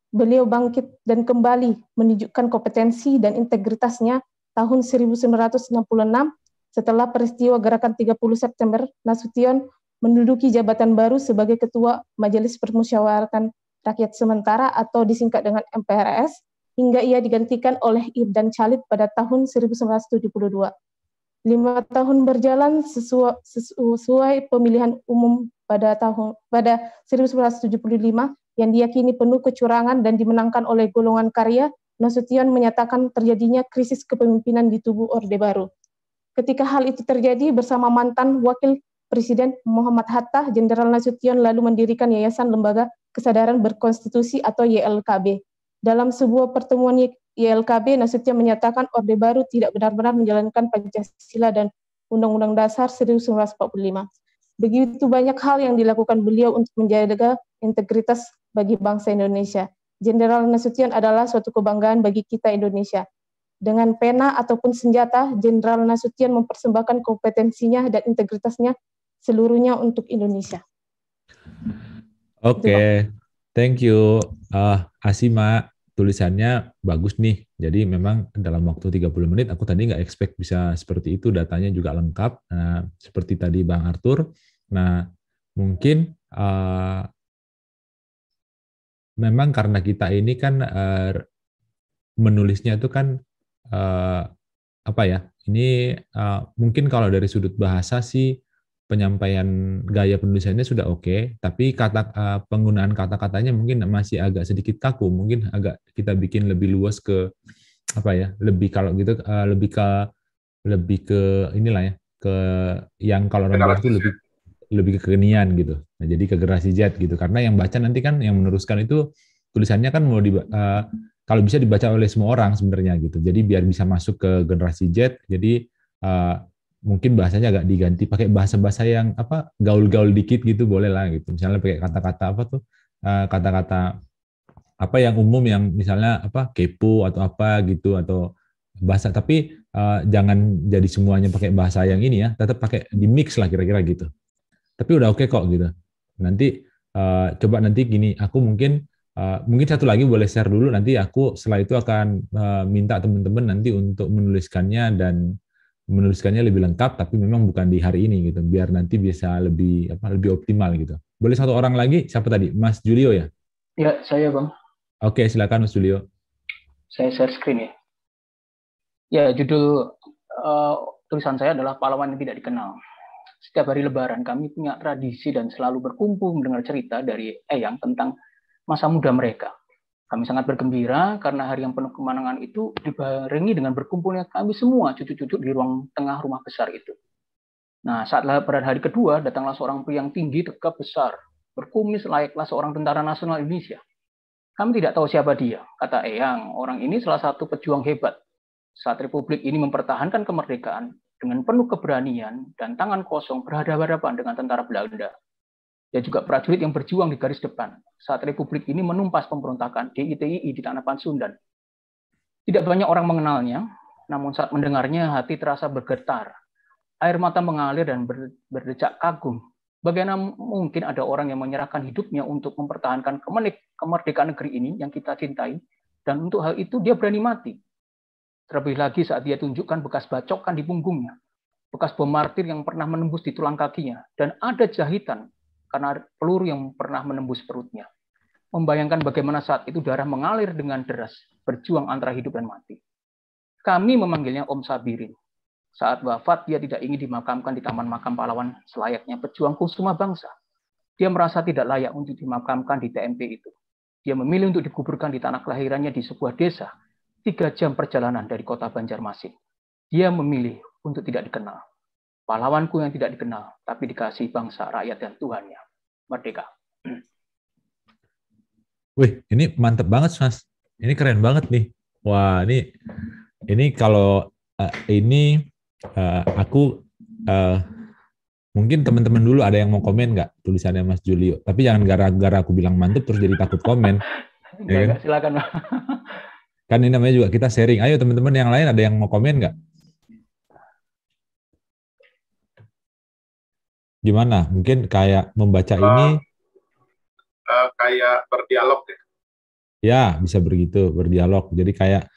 [SPEAKER 6] Beliau bangkit dan kembali menunjukkan kompetensi dan integritasnya tahun 1966 setelah peristiwa Gerakan 30 September. Nasution menduduki jabatan baru sebagai Ketua Majelis Permusyawaratan Rakyat Sementara atau disingkat dengan MPRS, hingga ia digantikan oleh Irdan Chalid pada tahun 1972. 5 tahun berjalan sesuai pemilihan umum pada 1975 yang diyakini penuh kecurangan dan dimenangkan oleh golongan karya. Nasution menyatakan terjadinya krisis kepemimpinan di tubuh Orde Baru. Ketika hal itu terjadi, bersama mantan Wakil Presiden Muhammad Hatta, Jenderal Nasution lalu mendirikan Yayasan Lembaga Kesadaran Berkonstitusi atau YLKB. Dalam sebuah pertemuan YLKB, Nasution menyatakan Orde Baru tidak benar-benar menjalankan Pancasila dan Undang-Undang Dasar 1945. Begitu banyak hal yang dilakukan beliau untuk menjaga integritas bagi bangsa Indonesia. Jenderal Nasution adalah suatu kebanggaan bagi kita Indonesia. Dengan pena ataupun senjata, Jenderal Nasution mempersembahkan kompetensinya dan integritasnya seluruhnya untuk Indonesia.
[SPEAKER 2] Oke, thank you. Asima, tulisannya bagus nih. Jadi memang dalam waktu 30 menit, aku tadi nggak expect bisa seperti itu, datanya juga lengkap. Seperti tadi Bang Arthur. Nah, mungkin memang karena kita ini kan menulisnya itu kan apa ya? Ini mungkin kalau dari sudut bahasa sih penyampaian gaya penulisannya sudah oke, tapi penggunaan kata-katanya mungkin masih agak sedikit kaku. Mungkin agak kita bikin lebih luas ke apa ya? Lebih kalau gitu lebih ke inilah ya, ke yang kalau orang bilang itu lebih kekinian gitu. Nah, jadi ke generasi Z gitu. Karena yang baca nanti kan yang meneruskan itu tulisannya kan mau kalau bisa dibaca oleh semua orang sebenarnya gitu. Jadi biar bisa masuk ke generasi Z, jadi mungkin bahasanya agak diganti pakai bahasa-bahasa yang apa gaul-gaul dikit gitu boleh lah gitu. Misalnya pakai kata-kata apa tuh? Kata-kata apa yang umum yang misalnya apa kepo atau apa gitu atau bahasa, tapi jangan jadi semuanya pakai bahasa yang ini ya, tetap pakai di mix lah kira-kira gitu. Tapi udah oke kok gitu. Nanti coba nanti gini, aku mungkin satu lagi boleh share dulu, nanti aku setelah itu akan minta teman-teman nanti untuk menuliskannya lebih lengkap, tapi memang bukan di hari ini gitu, biar nanti bisa lebih optimal gitu. Boleh satu orang lagi, siapa tadi? Mas Julio ya?
[SPEAKER 3] Ya, saya Bang.
[SPEAKER 2] Oke, silakan Mas Julio.
[SPEAKER 3] Saya share screen ya. Ya, judul tulisan saya adalah Pahlawan yang Tidak Dikenal. Setiap hari Lebaran kami punya tradisi dan selalu berkumpul mendengar cerita dari Eyang tentang masa muda mereka. Kami sangat bergembira karena hari yang penuh kemenangan itu dibarengi dengan berkumpulnya kami semua cucu-cucu di ruang tengah rumah besar itu. Nah, pada hari kedua, datanglah seorang pria yang tinggi, tegap, besar, berkumis layaklah seorang tentara nasional Indonesia. Kami tidak tahu siapa dia, kata Eyang. Orang ini salah satu pejuang hebat. Saat Republik ini mempertahankan kemerdekaan, dengan penuh keberanian dan tangan kosong berhadapan dengan tentara Belanda. Dia juga prajurit yang berjuang di garis depan saat Republik ini menumpas pemberontakan DITII di tanah Pasundan. Tidak banyak orang mengenalnya, namun saat mendengarnya hati terasa bergetar. Air mata mengalir dan berdecak kagum. Bagaimana mungkin ada orang yang menyerahkan hidupnya untuk mempertahankan kemerdekaan negeri ini yang kita cintai, dan untuk hal itu dia berani mati. Terlebih lagi saat dia tunjukkan bekas bacokan di punggungnya, bekas bom martir yang pernah menembus di tulang kakinya, dan ada jahitan karena peluru yang pernah menembus perutnya. Membayangkan bagaimana saat itu darah mengalir dengan deras, berjuang antara hidup dan mati. Kami memanggilnya Om Sabirin. Saat wafat, dia tidak ingin dimakamkan di Taman Makam Pahlawan selayaknya pejuang kusuma bangsa. Dia merasa tidak layak untuk dimakamkan di TMP itu. Dia memilih untuk dikuburkan di tanah kelahirannya di sebuah desa, 3 jam perjalanan dari kota Banjarmasin. Dia memilih untuk tidak dikenal. Pahlawanku yang tidak dikenal, tapi dikasihi bangsa, rakyat, dan Tuhannya. Merdeka.
[SPEAKER 2] Wih, ini mantep banget, Mas. Ini keren banget nih. Wah, ini kalau aku mungkin teman-teman dulu ada yang mau komen nggak tulisannya Mas Julio? Tapi jangan gara-gara aku bilang mantep terus jadi takut komen. Ya kan?
[SPEAKER 3] Silakan.
[SPEAKER 2] Kan ini namanya juga kita sharing. Ayo teman-teman yang lain ada yang mau komen nggak? Gimana? Mungkin kayak membaca ini
[SPEAKER 5] kayak berdialog ya.
[SPEAKER 2] Ya, bisa begitu, berdialog. Jadi kayak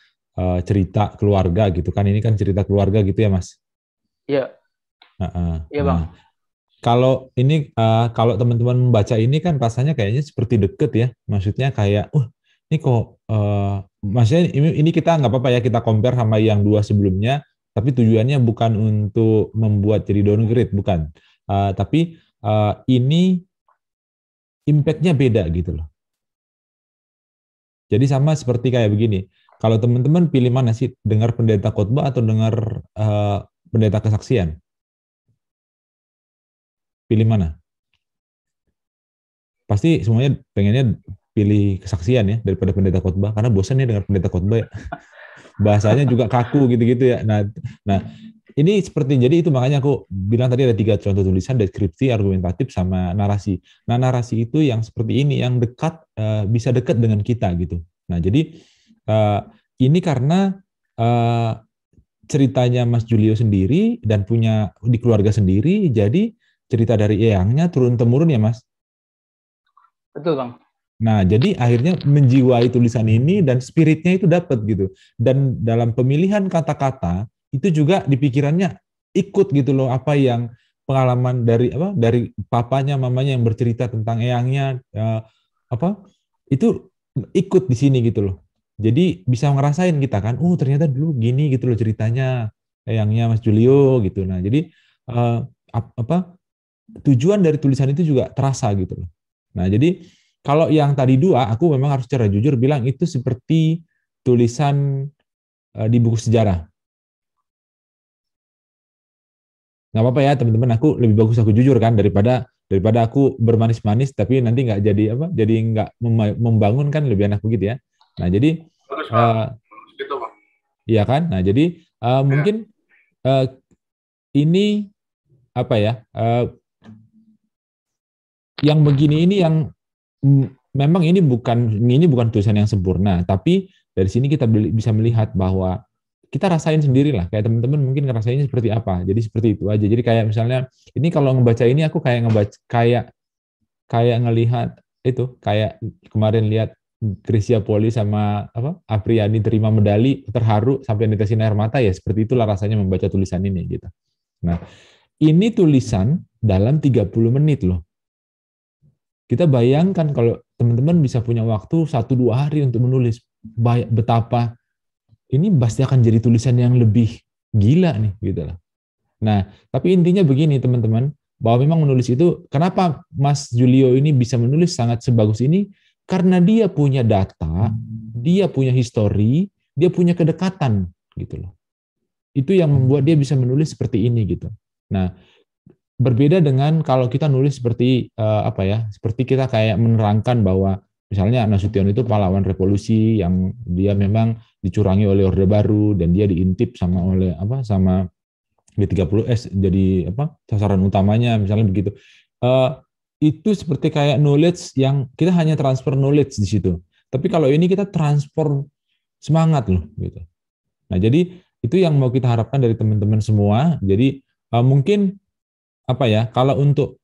[SPEAKER 2] cerita keluarga gitu kan. Ini kan cerita keluarga gitu ya, Mas?
[SPEAKER 3] Iya. Iya, Bang.
[SPEAKER 2] Nah, kalau teman-teman membaca ini kan rasanya kayaknya seperti deket ya. Maksudnya kayak, ini kok, maksudnya ini kita nggak apa-apa ya, kita compare sama yang 2 sebelumnya, tapi tujuannya bukan untuk membuat jadi downgrade, bukan. Tapi ini impact-nya beda gitu loh. Jadi sama seperti kayak begini, kalau teman-teman pilih mana sih, dengar pendeta khotbah atau dengar pendeta kesaksian? Pilih mana? Pasti semuanya pengennya pilih kesaksian ya daripada pendeta khotbah, karena bosan ya dengar pendeta khotbah ya. Bahasanya juga kaku gitu-gitu ya. Nah ini seperti, jadi itu makanya aku bilang tadi ada 3 contoh tulisan, deskripsi, argumentatif, sama narasi. Nah narasi itu yang seperti ini, yang dekat, bisa dekat dengan kita gitu. Nah jadi ini karena ceritanya Mas Julio sendiri dan punya di keluarga sendiri, jadi cerita dari eyangnya turun-temurun ya, Mas?
[SPEAKER 3] Betul, Bang.
[SPEAKER 2] Nah, jadi akhirnya menjiwai tulisan ini dan spiritnya itu dapat gitu. Dan dalam pemilihan kata-kata itu juga di pikirannya ikut gitu loh, apa yang pengalaman dari papanya, mamanya yang bercerita tentang eyangnya itu ikut di sini gitu loh. Jadi bisa ngerasain kita kan, ternyata dulu gini gitu loh ceritanya eyangnya Mas Julio gitu. Nah, jadi tujuan dari tulisan itu juga terasa gitu loh. Nah, jadi kalau yang tadi 2, aku memang harus secara jujur bilang itu seperti tulisan di buku sejarah. Nggak apa-apa ya teman-teman, aku lebih bagus aku jujur kan daripada aku bermanis-manis tapi nanti nggak jadi jadi nggak membangun, kan lebih enak begitu ya. Nah, jadi iya kan. Nah, jadi mungkin ini yang begini ini yang memang ini bukan tulisan yang sempurna, tapi dari sini kita bisa melihat bahwa kita rasain sendiri lah, kayak teman-teman mungkin ngerasainnya seperti apa. Jadi seperti itu aja. Jadi kayak misalnya ini kalau ngebaca ini aku kayak ngelihat itu, kayak kemarin lihat Krisya Poli sama Apriani terima medali, terharu sampai netesin air mata, ya seperti itulah rasanya membaca tulisan ini gitu. Nah, ini tulisan dalam 30 menit loh. Kita bayangkan kalau teman-teman bisa punya waktu 1-2 hari untuk menulis, betapa ini pasti akan jadi tulisan yang lebih gila nih gitu lah. Nah, tapi intinya begini teman-teman, bahwa memang menulis itu, kenapa Mas Julio ini bisa menulis sangat sebagus ini? Karena dia punya data, dia punya histori, dia punya kedekatan gitu loh. Itu yang membuat dia bisa menulis seperti ini gitu. Nah, berbeda dengan kalau kita nulis seperti seperti kita kayak menerangkan bahwa misalnya Nasution itu pahlawan revolusi yang dia memang dicurangi oleh Orde Baru dan dia diintip sama G30S jadi sasaran utamanya misalnya begitu. Itu seperti kayak knowledge yang kita hanya transfer knowledge di situ. Tapi kalau ini kita transfer semangat loh gitu. Nah, jadi itu yang mau kita harapkan dari teman-teman semua. Jadi mungkin kalau untuk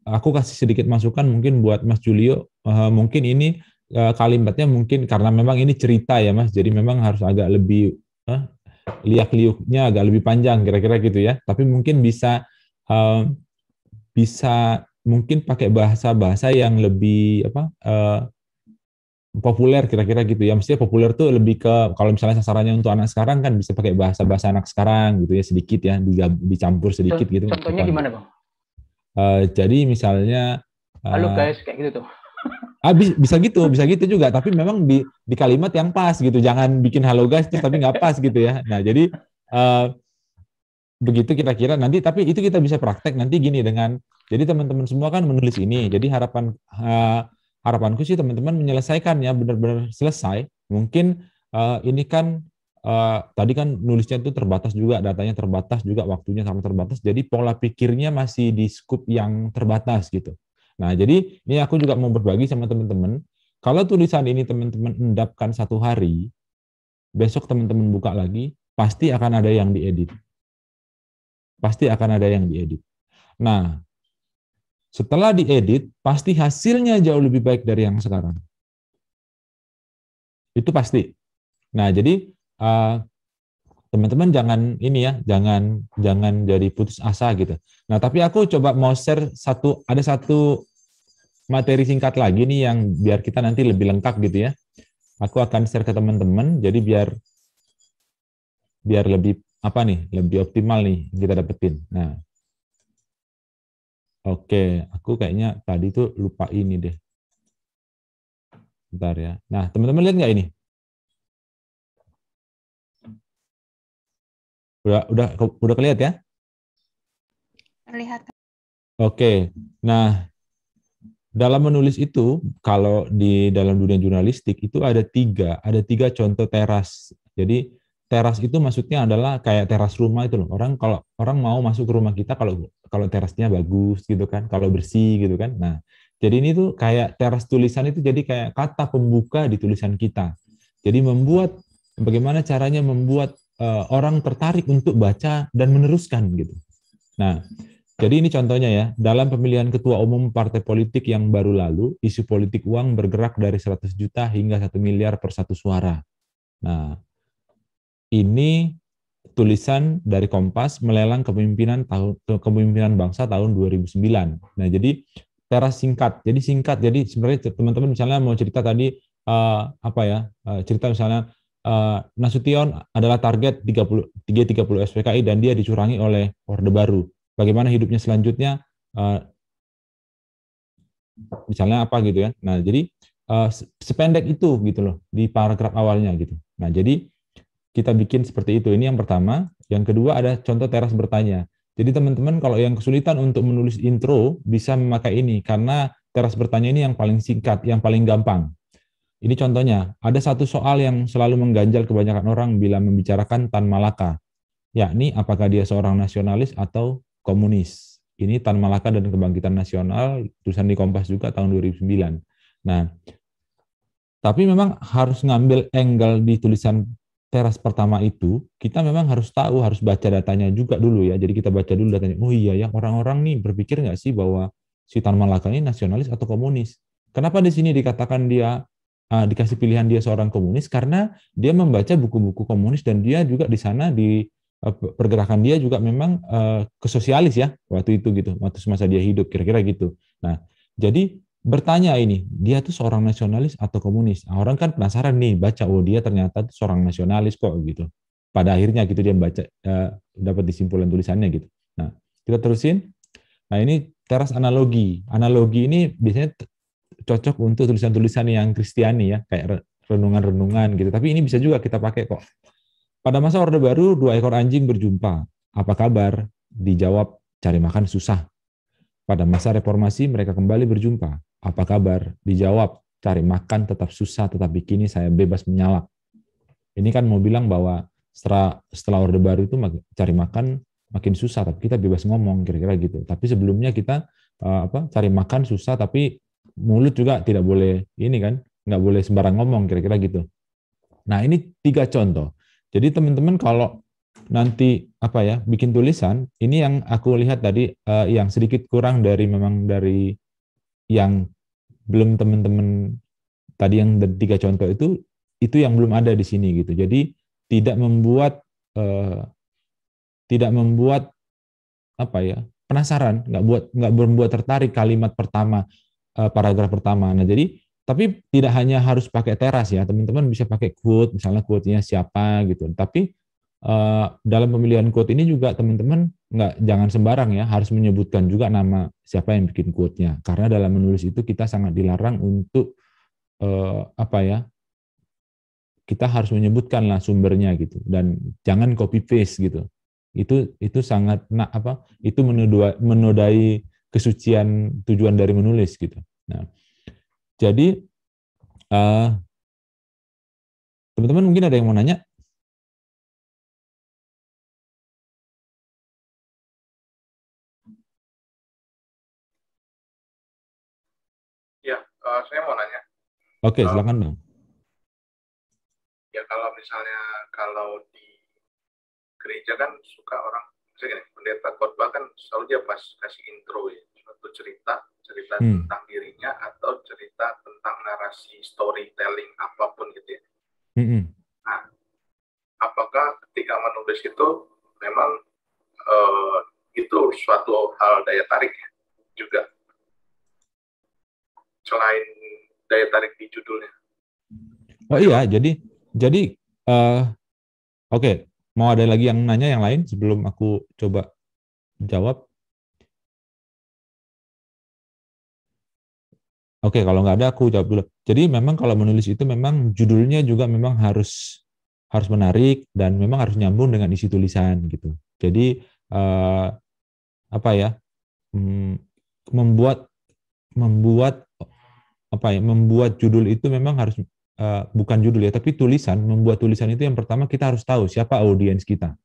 [SPEAKER 2] aku kasih sedikit masukan mungkin buat Mas Julio, mungkin ini kalimatnya mungkin karena memang ini cerita ya Mas, jadi memang harus agak lebih liak-liuknya agak lebih panjang kira-kira gitu ya. Tapi mungkin bisa mungkin pakai bahasa yang lebih populer kira-kira gitu ya. Mestinya populer tuh lebih ke kalau misalnya sasarannya untuk anak sekarang kan bisa pakai bahasa anak sekarang gitu ya, sedikit ya, dicampur sedikit gitu.
[SPEAKER 3] Contohnya gimana Bang?
[SPEAKER 2] Jadi misalnya
[SPEAKER 3] halo guys kayak gitu tuh.
[SPEAKER 2] Bisa gitu juga, tapi memang di kalimat yang pas gitu. Jangan bikin halo guys terus tapi nggak pas gitu ya. Nah, jadi begitu kira-kira nanti, tapi itu kita bisa praktek nanti gini jadi teman-teman semua kan menulis ini. Jadi harapanku sih teman-teman menyelesaikan ya, benar-benar selesai. Mungkin ini kan tadi kan nulisnya itu terbatas juga, datanya terbatas juga, waktunya sama terbatas. Jadi pola pikirnya masih di skup yang terbatas gitu. Nah, jadi ini aku juga mau berbagi sama teman-teman. Kalau tulisan ini teman-teman endapkan 1 hari, besok teman-teman buka lagi, pasti akan ada yang diedit. Pasti akan ada yang diedit. Nah, setelah diedit, pasti hasilnya jauh lebih baik dari yang sekarang. Itu pasti. Nah, jadi teman-teman jangan jadi putus asa gitu. Nah, tapi aku coba mau share ada satu materi singkat lagi nih yang biar kita nanti lebih lengkap gitu ya. Aku akan share ke teman-teman, jadi biar lebih lebih optimal nih kita dapetin. Nah, oke, aku kayaknya tadi tuh lupa ini deh. Bentar ya. Nah, teman-teman lihat nggak ini? Udah kelihatan ya?
[SPEAKER 4] Terlihat.
[SPEAKER 2] Oke. Nah, dalam menulis itu, kalau di dalam dunia jurnalistik itu ada tiga contoh teras. Jadi teras itu maksudnya adalah kayak teras rumah itu loh. Kalau orang mau masuk ke rumah kita kalau terasnya bagus gitu kan, kalau bersih gitu kan. Nah, jadi ini tuh kayak teras tulisan itu jadi kayak kata pembuka di tulisan kita. Jadi bagaimana caranya membuat orang tertarik untuk baca dan meneruskan gitu. Nah, jadi ini contohnya ya, dalam pemilihan ketua umum partai politik yang baru lalu, isu politik uang bergerak dari 100 juta hingga 1 miliar per 1 suara. Nah, ini tulisan dari Kompas melelang kepemimpinan bangsa tahun 2009. Nah, jadi teras singkat. Jadi sebenarnya teman-teman misalnya mau cerita tadi cerita misalnya Nasution adalah target 30 SPKI dan dia dicurangi oleh Orde Baru. Bagaimana hidupnya selanjutnya? Misalnya apa gitu ya. Nah, jadi sependek itu gitu loh di paragraf awalnya gitu. Nah, jadi kita bikin seperti itu. Ini yang pertama. Yang kedua ada contoh teras bertanya. Jadi teman-teman kalau yang kesulitan untuk menulis intro bisa memakai ini karena teras bertanya ini yang paling singkat, yang paling gampang. Ini contohnya, ada satu soal yang selalu mengganjal kebanyakan orang bila membicarakan Tan Malaka, yakni apakah dia seorang nasionalis atau komunis. Ini Tan Malaka dan Kebangkitan Nasional, tulisan di Kompas juga tahun 2009. Nah, tapi memang harus ngambil angle di tulisan teras pertama itu, kita memang harus tahu, harus baca datanya juga dulu ya. Jadi kita baca dulu datanya, oh iya ya, orang-orang nih berpikir nggak sih bahwa si Tan Malaka ini nasionalis atau komunis? Kenapa di sini dikatakan dia dikasih pilihan dia seorang komunis? Karena dia membaca buku-buku komunis dan dia juga di sana di pergerakan dia juga memang ke sosialis ya waktu itu gitu, waktu semasa dia hidup kira-kira gitu. Nah, jadi bertanya ini, dia tuh seorang nasionalis atau komunis? Nah, orang kan penasaran nih, baca, oh dia ternyata tuh seorang nasionalis kok gitu. Pada akhirnya gitu dia baca, dapat disimpulan tulisannya gitu. Nah, kita terusin. Nah, ini teras analogi. Analogi ini biasanya cocok untuk tulisan-tulisan yang Kristiani ya, kayak renungan-renungan gitu. Tapi ini bisa juga kita pakai kok. Pada masa Orde Baru, 2 ekor anjing berjumpa. Apa kabar? Dijawab, cari makan susah. Pada masa Reformasi, mereka kembali berjumpa. Apa kabar? Dijawab, cari makan tetap susah, tetapi kini saya bebas menyalak. Ini kan mau bilang bahwa setelah Orde Baru itu cari makan makin susah, tapi kita bebas ngomong, kira-kira gitu. Tapi sebelumnya kita cari makan susah, tapi mulut juga tidak boleh ini kan, nggak boleh sembarang ngomong, kira-kira gitu. Nah, ini 3 contoh. Jadi teman-teman kalau nanti bikin tulisan, ini yang aku lihat tadi yang sedikit kurang dari yang belum teman-teman tadi yang 3 contoh itu yang belum ada di sini gitu. Jadi tidak membuat penasaran, nggak membuat tertarik kalimat pertama, paragraf pertama. Nah, jadi tapi tidak hanya harus pakai teras ya, teman-teman bisa pakai quote, misalnya quote-nya siapa gitu. Tapi dalam pemilihan quote ini juga teman-teman jangan sembarang ya, harus menyebutkan juga nama siapa yang bikin quote-nya. Karena dalam menulis itu kita sangat dilarang untuk kita harus menyebutkan lah sumbernya gitu, dan jangan copy paste gitu. Itu sangat itu menodai kesucian tujuan dari menulis gitu. Nah, jadi teman-teman mungkin ada yang mau nanya?
[SPEAKER 5] Ya, saya mau nanya.
[SPEAKER 2] Oke, silakan Bang.
[SPEAKER 5] Ya kalau di gereja kan suka orang, misalnya gini, pendeta khotbah kan selalu dia pas kasih intro ya, suatu cerita tentang dirinya atau cerita tentang narasi storytelling apapun gitu ya. Nah, apakah ketika menulis itu memang itu suatu hal daya tarik ya juga selain daya tarik di judulnya?
[SPEAKER 2] Oh iya, jadi oke. Mau ada lagi yang nanya yang lain sebelum aku coba jawab? Oke, kalau nggak ada aku jawab dulu. Jadi memang kalau menulis itu memang judulnya juga memang harus menarik dan memang harus nyambung dengan isi tulisan gitu. Jadi membuat judul itu memang harus bukan judul ya, tapi membuat tulisan itu yang pertama kita harus tahu siapa audiens kita.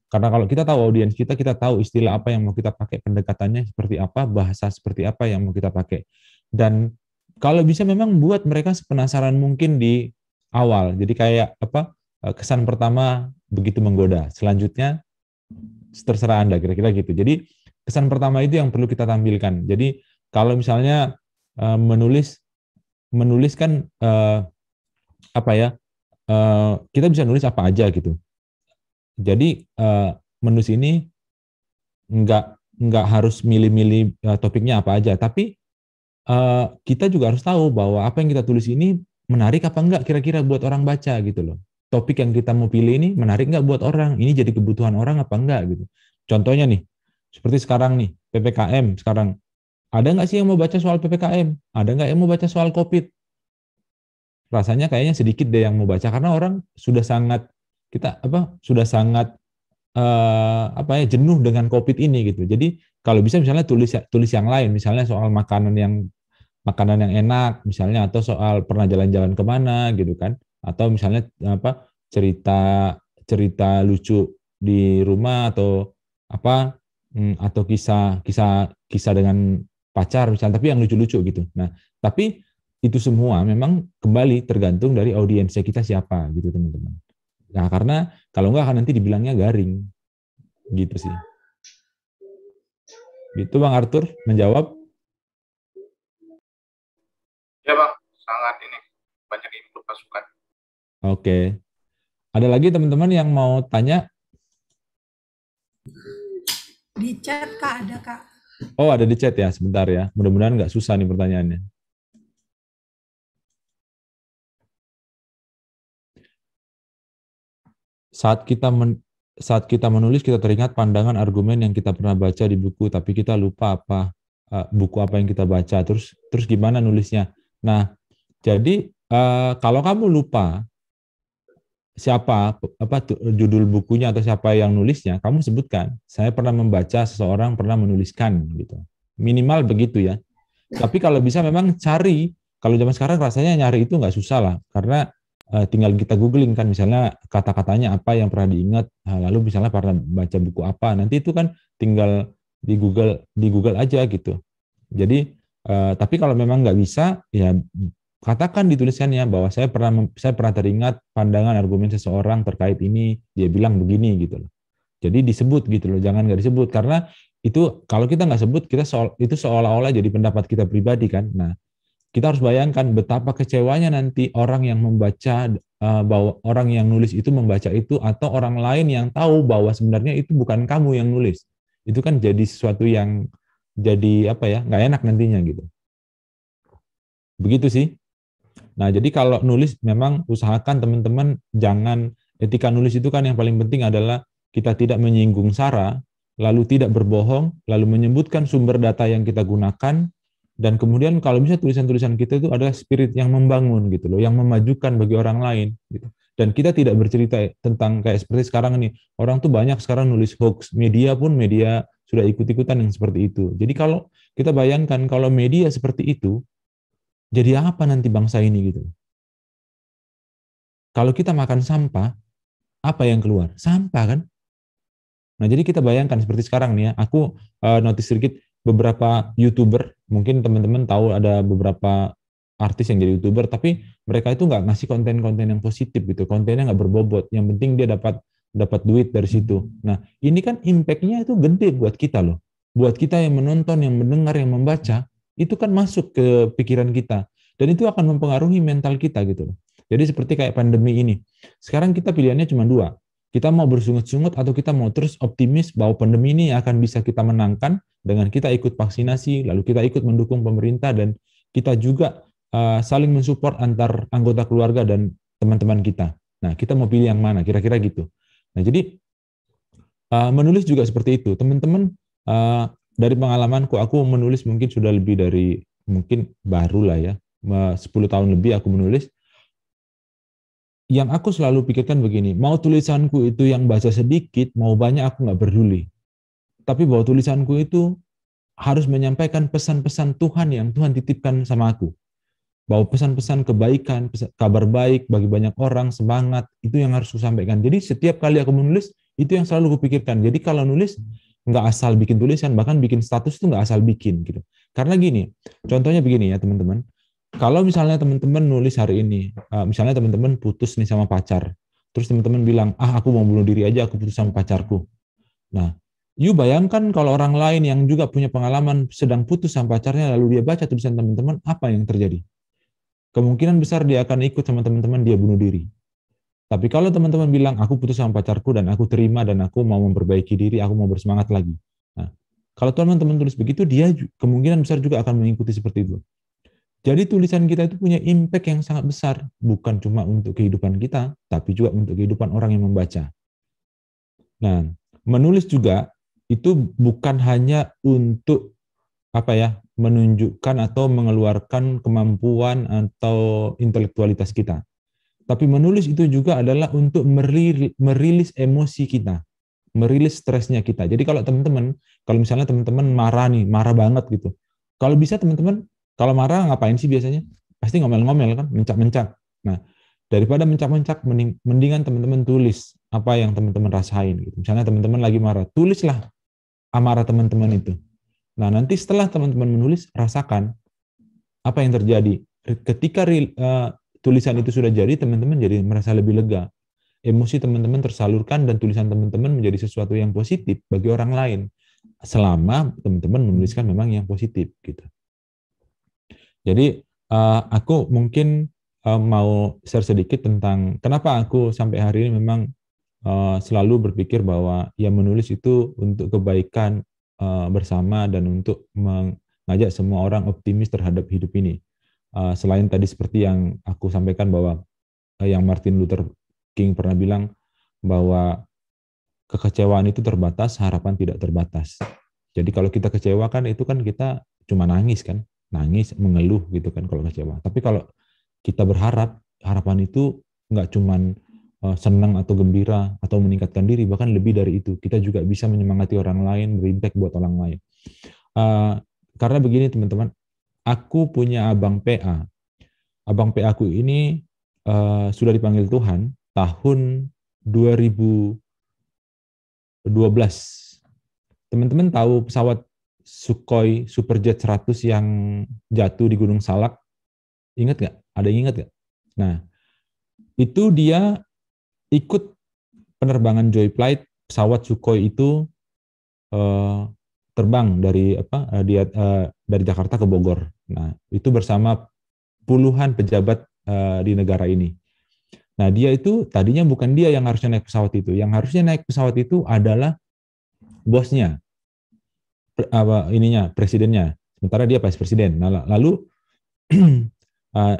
[SPEAKER 2] Karena kalau kita tahu audiens kita tahu istilah apa yang mau kita pakai, pendekatannya seperti apa, bahasa seperti apa yang mau kita pakai. Dan kalau bisa memang buat mereka penasaran mungkin di awal. Jadi kayak kesan pertama begitu menggoda. Selanjutnya terserah Anda, kira-kira gitu. Jadi kesan pertama itu yang perlu kita tampilkan. Jadi kalau misalnya menulis kan kita bisa nulis apa aja gitu. Jadi menulis ini nggak harus milih-milih topiknya apa aja, tapi kita juga harus tahu bahwa apa yang kita tulis ini menarik apa enggak kira-kira buat orang baca gitu loh. Topik yang kita mau pilih ini menarik nggak buat orang, ini jadi kebutuhan orang apa enggak gitu. Contohnya nih, seperti sekarang nih, PPKM sekarang. Ada nggak sih yang mau baca soal PPKM? Ada nggak yang mau baca soal COVID? Rasanya kayaknya sedikit deh yang mau baca, karena orang sudah sangat jenuh dengan COVID ini gitu. Jadi kalau bisa misalnya tulis yang lain, misalnya soal makanan yang enak misalnya, atau soal pernah jalan-jalan kemana gitu kan, atau misalnya cerita lucu di rumah, atau atau kisah dengan pacar misalnya, tapi yang lucu-lucu gitu. Nah, tapi itu semua memang kembali tergantung dari audiensnya kita siapa gitu teman-teman. Nah, karena kalau enggak akan nanti dibilangnya garing gitu sih. Gitu Bang Arthur menjawab.
[SPEAKER 5] Ya Bang, sangat banyak input masukan.
[SPEAKER 2] Oke. Ada lagi teman-teman yang mau tanya?
[SPEAKER 4] Di chat Kak, ada Kak.
[SPEAKER 2] Oh, ada di chat ya, sebentar ya. Mudah-mudahan nggak susah nih pertanyaannya. Saat kita menulis, kita teringat pandangan argumen yang kita pernah baca di buku, tapi kita lupa buku apa yang kita baca. Terus gimana nulisnya? Nah, jadi kalau kamu lupa siapa judul bukunya atau siapa yang nulisnya, kamu sebutkan. Saya pernah membaca, seseorang pernah menuliskan gitu. Minimal begitu ya. Tapi kalau bisa memang cari. Kalau zaman sekarang rasanya nyari itu nggak susah lah, karena tinggal kita googling kan, misalnya kata-katanya apa yang pernah diingat, lalu misalnya pernah baca buku apa, nanti itu kan tinggal di Google aja gitu. Jadi tapi kalau memang nggak bisa, ya katakan ditulisannya bahwa saya pernah teringat pandangan argumen seseorang terkait ini, dia bilang begini gitu loh. Jadi disebut gitu loh, jangan nggak disebut, karena itu kalau kita nggak sebut, itu seolah-olah jadi pendapat kita pribadi kan. Nah, kita harus bayangkan betapa kecewanya nanti orang yang membaca, bahwa orang yang nulis itu membaca itu, atau orang lain yang tahu bahwa sebenarnya itu bukan kamu yang nulis. Itu kan jadi sesuatu yang jadi nggak enak nantinya gitu. Begitu sih. Nah, jadi kalau nulis memang usahakan teman-teman jangan, etika nulis itu kan yang paling penting adalah kita tidak menyinggung sara, lalu tidak berbohong, lalu menyebutkan sumber data yang kita gunakan, dan kemudian kalau bisa tulisan-tulisan kita itu adalah spirit yang membangun gitu loh, yang memajukan bagi orang lain gitu. Dan kita tidak bercerita tentang kayak seperti sekarang ini, orang tuh banyak sekarang nulis hoax, media sudah ikut-ikutan yang seperti itu. Jadi kalau kita bayangkan kalau media seperti itu, jadi apa nanti bangsa ini gitu. Kalau kita makan sampah, apa yang keluar? Sampah kan? Nah, jadi kita bayangkan seperti sekarang nih ya, aku notice sedikit beberapa YouTuber, mungkin teman-teman tahu ada beberapa artis yang jadi YouTuber, tapi mereka itu nggak ngasih konten-konten yang positif gitu, kontennya nggak berbobot, yang penting dia dapat duit dari situ. Nah, ini kan impact-nya itu gede buat kita loh. Buat kita yang menonton, yang mendengar, yang membaca, itu kan masuk ke pikiran kita. Dan itu akan mempengaruhi mental kita gitu loh. Jadi seperti kayak pandemi ini. Sekarang kita pilihannya cuma dua. Kita mau bersungut-sungut atau kita mau terus optimis bahwa pandemi ini akan bisa kita menangkan dengan kita ikut vaksinasi, lalu kita ikut mendukung pemerintah, dan kita juga saling mensupport antar anggota keluarga dan teman-teman kita. Nah, kita mau pilih yang mana? Kira-kira gitu. Nah, jadi menulis juga seperti itu. Teman-teman, dari pengalamanku, aku menulis mungkin sudah lebih dari, mungkin baru lah ya, 10 tahun lebih aku menulis. Yang aku selalu pikirkan begini, mau tulisanku itu yang baca sedikit, mau banyak aku nggak peduli. Tapi bahwa tulisanku itu harus menyampaikan pesan-pesan Tuhan yang Tuhan titipkan sama aku. Bahwa pesan-pesan kebaikan, kabar baik bagi banyak orang, semangat, itu yang harus aku sampaikan. Jadi setiap kali aku menulis, itu yang selalu kupikirkan. Jadi kalau nulis, nggak asal bikin tulisan, bahkan bikin status itu nggak asal bikin gitu. Karena gini, contohnya begini ya teman-teman. Kalau misalnya teman-teman nulis hari ini, misalnya teman-teman putus nih sama pacar, terus teman-teman bilang, aku mau bunuh diri aja, aku putus sama pacarku. Nah, you bayangkan kalau orang lain yang juga punya pengalaman sedang putus sama pacarnya, lalu dia baca tulisan teman-teman, apa yang terjadi? Kemungkinan besar dia akan ikut sama teman-teman, dia bunuh diri. Tapi kalau teman-teman bilang, aku putus sama pacarku dan aku terima dan aku mau memperbaiki diri, aku mau bersemangat lagi. Nah, kalau teman-teman tulis begitu, dia kemungkinan besar juga akan mengikuti seperti itu. Jadi tulisan kita itu punya impact yang sangat besar, bukan cuma untuk kehidupan kita, tapi juga untuk kehidupan orang yang membaca. Nah, menulis juga itu bukan hanya untuk menunjukkan atau mengeluarkan kemampuan atau intelektualitas kita. Tapi menulis itu juga adalah untuk merilis emosi kita, merilis stresnya kita. Jadi kalau teman-teman, kalau misalnya teman-teman marah banget gitu, kalau bisa teman-teman, kalau marah ngapain sih biasanya? Pasti ngomel-ngomel kan, mencak-mencak. Nah, daripada mencak-mencak, mendingan teman-teman tulis apa yang teman-teman rasain. Gitu. Misalnya teman-teman lagi marah, tulislah amarah teman-teman itu. Nah, nanti setelah teman-teman menulis, rasakan apa yang terjadi. Ketika tulisan itu sudah jadi, teman-teman jadi merasa lebih lega. Emosi teman-teman tersalurkan dan tulisan teman-teman menjadi sesuatu yang positif bagi orang lain. Selama teman-teman menuliskan memang yang positif. Gitu. Jadi aku mungkin mau share sedikit tentang kenapa aku sampai hari ini memang selalu berpikir bahwa ya menulis itu untuk kebaikan bersama dan untuk mengajak semua orang optimis terhadap hidup ini. Selain tadi seperti yang aku sampaikan bahwa yang Martin Luther King pernah bilang bahwa kekecewaan itu terbatas, harapan tidak terbatas. Jadi kalau kita kecewa kan itu kan kita cuma nangis kan, nangis, mengeluh gitu kan kalau kecewa. Tapi kalau kita berharap, harapan itu nggak cuma senang atau gembira atau meningkatkan diri, bahkan lebih dari itu. Kita juga bisa menyemangati orang lain, berimpact buat orang lain. Karena begini teman-teman, aku punya abang PA. Abang PA aku ini sudah dipanggil Tuhan tahun 2012. Teman-teman tahu pesawat Sukhoi Superjet 100 yang jatuh di Gunung Salak? Ingat nggak? Ada yang ingat nggak? Nah, itu dia ikut penerbangan Joy Flight, pesawat Sukhoi itu terbang dari dari Jakarta ke Bogor. Nah, itu bersama puluhan pejabat di negara ini. Nah, dia itu tadinya bukan dia yang harusnya naik pesawat itu. Yang harusnya naik pesawat itu adalah bosnya, presidennya. Sementara dia vice presiden. Nah, lalu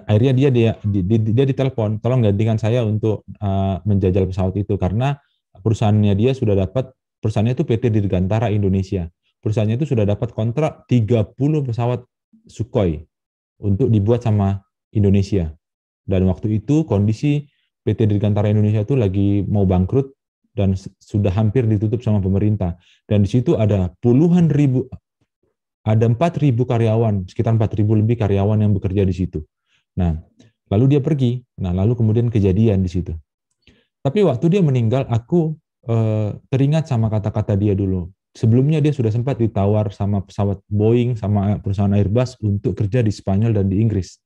[SPEAKER 2] akhirnya dia ditelepon, tolong gantikan saya untuk menjajal pesawat itu karena perusahaannya dia sudah dapat, perusahaannya itu PT Dirgantara Indonesia. Perusahaannya itu sudah dapat kontrak 30 pesawat Sukhoi untuk dibuat sama Indonesia. Dan waktu itu kondisi PT Dirgantara Indonesia itu lagi mau bangkrut dan sudah hampir ditutup sama pemerintah. Dan di situ ada puluhan ribu, ada 4.000 karyawan, sekitar 4.000 lebih karyawan yang bekerja di situ. Nah, lalu dia pergi. Nah, lalu kemudian kejadian di situ. Tapi waktu dia meninggal, aku teringat sama kata-kata dia dulu. Sebelumnya dia sudah sempat ditawar sama pesawat Boeing, sama perusahaan Airbus untuk kerja di Spanyol dan di Inggris.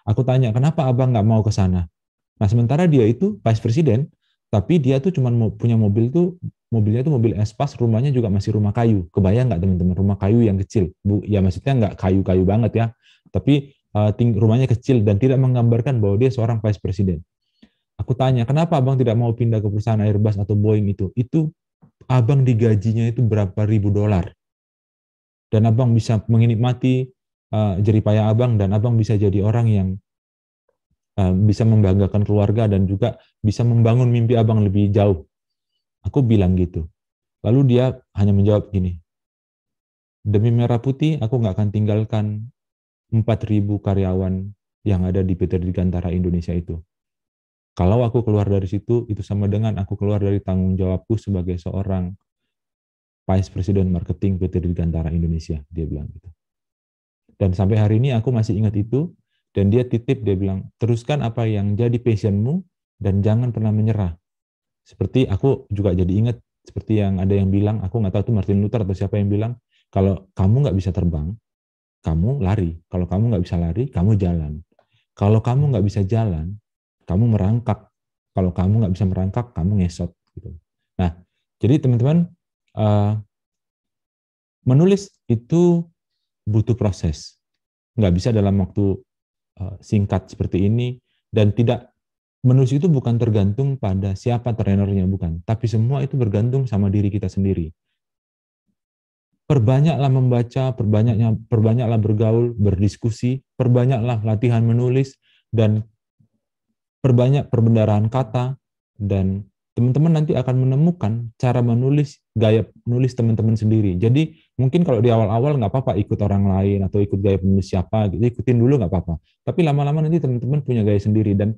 [SPEAKER 2] Aku tanya, kenapa abang nggak mau ke sana? Nah, sementara dia itu vice presiden, tapi dia tuh cuma punya mobil tuh, mobilnya tuh mobil Espas, rumahnya juga masih rumah kayu. Kebayang nggak teman-teman, rumah kayu yang kecil? Ya maksudnya nggak kayu-kayu banget ya, tapi rumahnya kecil dan tidak menggambarkan bahwa dia seorang vice presiden. Aku tanya, kenapa abang tidak mau pindah ke perusahaan Airbus atau Boeing itu? Itu abang digajinya itu berapa ribu dolar. Dan abang bisa menikmati jeripaya abang, dan abang bisa jadi orang yang bisa membanggakan keluarga dan juga bisa membangun mimpi abang lebih jauh. Aku bilang gitu. Lalu dia hanya menjawab gini, demi merah putih aku nggak akan tinggalkan 4.000 karyawan yang ada di PT Dirgantara Indonesia itu. Kalau aku keluar dari situ, itu sama dengan aku keluar dari tanggung jawabku sebagai seorang Vice President Marketing PT Dirgantara Indonesia, dia bilang gitu. Dan sampai hari ini aku masih ingat itu. Dan dia titip, dia bilang, teruskan apa yang jadi passionmu dan jangan pernah menyerah. Seperti aku juga jadi ingat, seperti yang ada yang bilang, aku nggak tahu itu Martin Luther atau siapa yang bilang, kalau kamu nggak bisa terbang, kamu lari. Kalau kamu nggak bisa lari, kamu jalan. Kalau kamu nggak bisa jalan, kamu merangkak. Kalau kamu nggak bisa merangkak, kamu ngesot. Gitu. Nah, jadi teman-teman, menulis itu butuh proses. Nggak bisa dalam waktu singkat seperti ini, dan tidak, menulis itu bukan tergantung pada siapa trainernya, bukan, tapi semua itu bergantung sama diri kita sendiri. Perbanyaklah membaca, perbanyaklah bergaul, berdiskusi, perbanyaklah latihan menulis, dan perbanyak perbendaharaan kata, dan teman-teman nanti akan menemukan cara menulis, gaya menulis teman-teman sendiri. Jadi mungkin kalau di awal-awal nggak apa-apa ikut orang lain atau ikut gaya penulis siapa, gitu, ikutin dulu nggak apa-apa. Tapi lama-lama nanti teman-teman punya gaya sendiri dan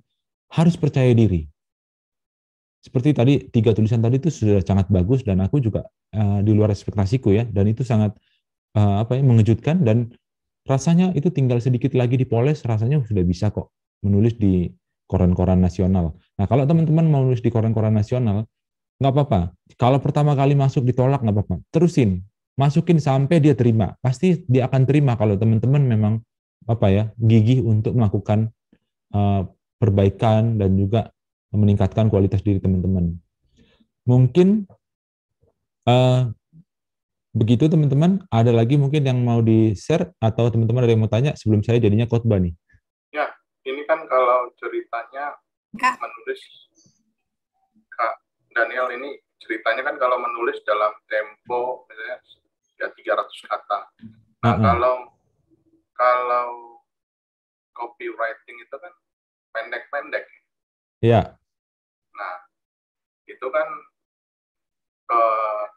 [SPEAKER 2] harus percaya diri. Seperti tadi 3 tulisan tadi itu sudah sangat bagus dan aku juga di luar ekspektasiku ya, dan itu sangat mengejutkan, dan rasanya itu tinggal sedikit lagi dipoles, rasanya sudah bisa kok menulis di koran-koran nasional. Nah, kalau teman-teman mau nulis di koran-koran nasional, nggak apa-apa. Kalau pertama kali masuk ditolak, nggak apa-apa. Terusin, masukin sampai dia terima. Pasti dia akan terima kalau teman-teman memang gigih untuk melakukan perbaikan dan juga meningkatkan kualitas diri teman-teman. Mungkin begitu teman-teman. Ada lagi mungkin yang mau di-share atau teman-teman ada yang mau tanya sebelum saya jadinya khotbah nih?
[SPEAKER 5] Ya, ini kan kalau ceritanya menulis, Kak Daniel, ini ceritanya kan kalau menulis dalam tempo misalnya ya 300 kata. Nah, kalau copywriting itu kan pendek-pendek.
[SPEAKER 2] Iya.
[SPEAKER 5] Nah, itu kan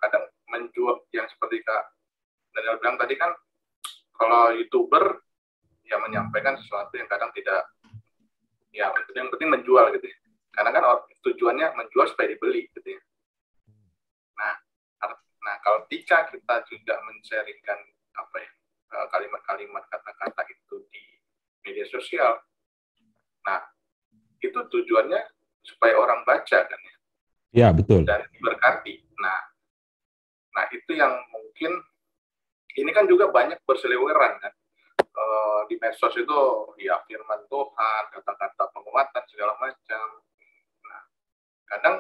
[SPEAKER 5] kadang menjual, yang seperti Kak Daniel bilang tadi kan, kalau YouTuber ya menyampaikan sesuatu yang kadang tidak, ya yang penting menjual gitu ya. Karena kan tujuannya menjual supaya dibeli gitu ya. Nah, kalau ketika kita juga men-sharingkan kalimat-kalimat, kata-kata itu di media sosial, nah itu tujuannya supaya orang baca kan ya.
[SPEAKER 2] Iya, betul.
[SPEAKER 5] Dan diberkati. Nah itu yang mungkin ini kan juga banyak berseliweran kan. Di medsos itu ya firman Tuhan, kata-kata penguatan segala macam. Nah, kadang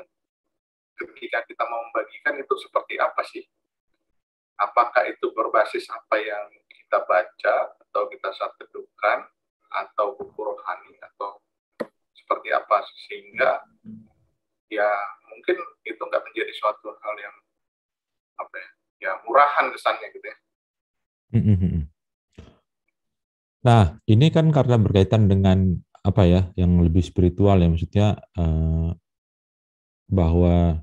[SPEAKER 5] ketika kita mau membagikan itu seperti apa sih? Apakah itu berbasis apa yang kita baca atau kita satedukan atau buku rohani atau seperti apa, sehingga ya mungkin itu nggak menjadi suatu hal yang murahan kesannya gitu ya.
[SPEAKER 2] Nah, ini kan karena berkaitan dengan apa ya, yang lebih spiritual ya, maksudnya bahwa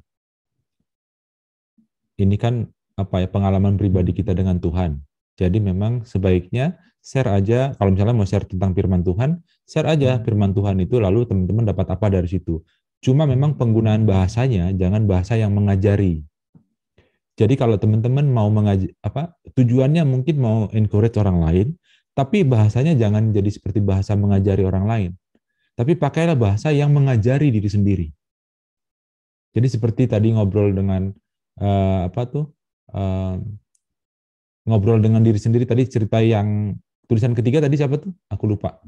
[SPEAKER 2] ini kan apa ya, pengalaman pribadi kita dengan Tuhan. Jadi memang sebaiknya share aja, kalau misalnya mau share tentang firman Tuhan, share aja firman Tuhan itu, lalu teman-teman dapat apa dari situ. Cuma memang penggunaan bahasanya jangan bahasa yang mengajari. Jadi kalau teman-teman mau tujuannya mungkin mau encourage orang lain, tapi bahasanya jangan jadi seperti bahasa mengajari orang lain. Tapi pakailah bahasa yang mengajari diri sendiri. Jadi seperti tadi ngobrol dengan ngobrol dengan diri sendiri tadi, cerita yang tulisan ketiga tadi siapa tuh? Aku lupa.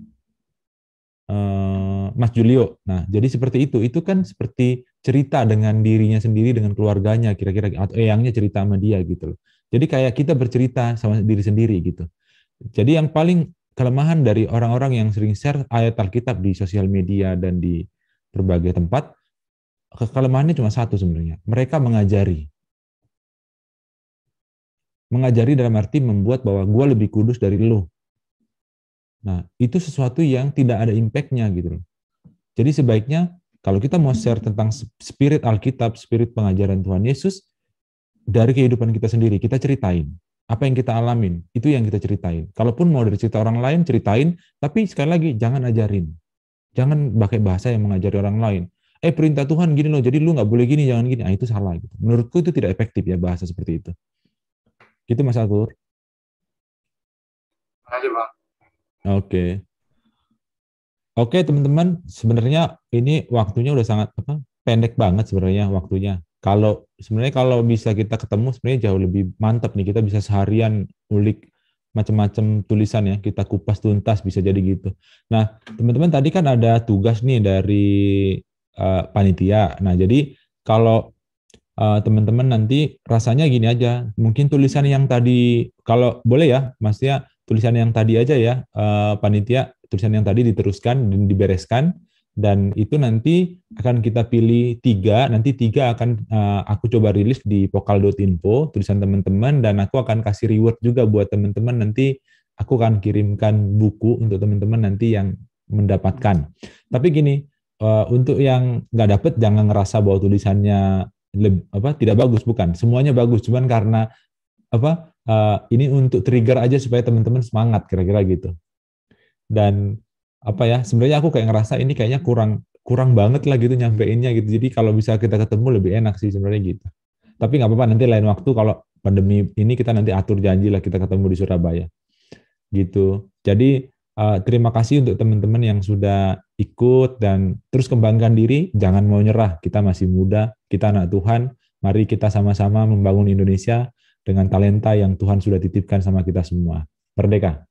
[SPEAKER 2] Mas Julio. Nah, jadi seperti itu kan seperti cerita dengan dirinya sendiri, dengan keluarganya kira-kira, atau eyangnya cerita sama dia gitu loh. Jadi kayak kita bercerita sama diri sendiri gitu. Jadi yang paling kelemahan dari orang-orang yang sering share ayat Alkitab di sosial media dan di berbagai tempat, kelemahannya cuma satu sebenarnya. Mereka mengajari. Mengajari dalam arti membuat bahwa gue lebih kudus dari lo. Nah, itu sesuatu yang tidak ada impact-nya gitu loh. Jadi sebaiknya kalau kita mau share tentang spirit Alkitab, spirit pengajaran Tuhan Yesus, dari kehidupan kita sendiri, kita ceritain. Apa yang kita alamin, itu yang kita ceritain. Kalaupun mau dari cerita orang lain, ceritain, tapi sekali lagi, jangan ajarin. Jangan pakai bahasa yang mengajari orang lain. Perintah Tuhan gini loh, jadi lu nggak boleh gini, jangan gini. Nah, itu salah. Gitu. Menurutku itu tidak efektif ya, bahasa seperti itu. Gitu Mas Atur.
[SPEAKER 5] Terima kasih Bang.
[SPEAKER 2] Oke teman-teman, sebenarnya ini waktunya udah sangat pendek banget sebenarnya waktunya. Sebenarnya kalau bisa kita ketemu sebenarnya jauh lebih mantap nih, kita bisa seharian ulik macam-macam tulisan ya, kita kupas tuntas bisa jadi gitu. Nah teman-teman tadi kan ada tugas nih dari panitia. Nah jadi kalau teman-teman nanti rasanya gini aja, mungkin tulisan yang tadi, kalau boleh ya, maksudnya tulisan yang tadi aja ya, panitia, tulisan yang tadi diteruskan dan dibereskan, dan itu nanti akan kita pilih 3, nanti 3 akan aku coba rilis di pokal.info, tulisan teman-teman, dan aku akan kasih reward juga buat teman-teman, nanti aku akan kirimkan buku untuk teman-teman nanti yang mendapatkan. Tapi gini, untuk yang nggak dapet, jangan ngerasa bahwa tulisannya tidak bagus, bukan, semuanya bagus, cuman karena ini untuk trigger aja supaya teman-teman semangat kira-kira gitu. Dan sebenarnya aku kayak ngerasa ini kayaknya kurang banget lah gitu nyampeinnya gitu. Jadi kalau bisa kita ketemu lebih enak sih sebenarnya gitu. Tapi nggak apa-apa, nanti lain waktu kalau pandemi ini kita nanti atur janji lah kita ketemu di Surabaya gitu. Jadi terima kasih untuk teman-teman yang sudah ikut dan terus kembangkan diri, jangan mau nyerah, kita masih muda, kita anak Tuhan, mari kita sama-sama membangun Indonesia dengan talenta yang Tuhan sudah titipkan sama kita semua. Merdeka!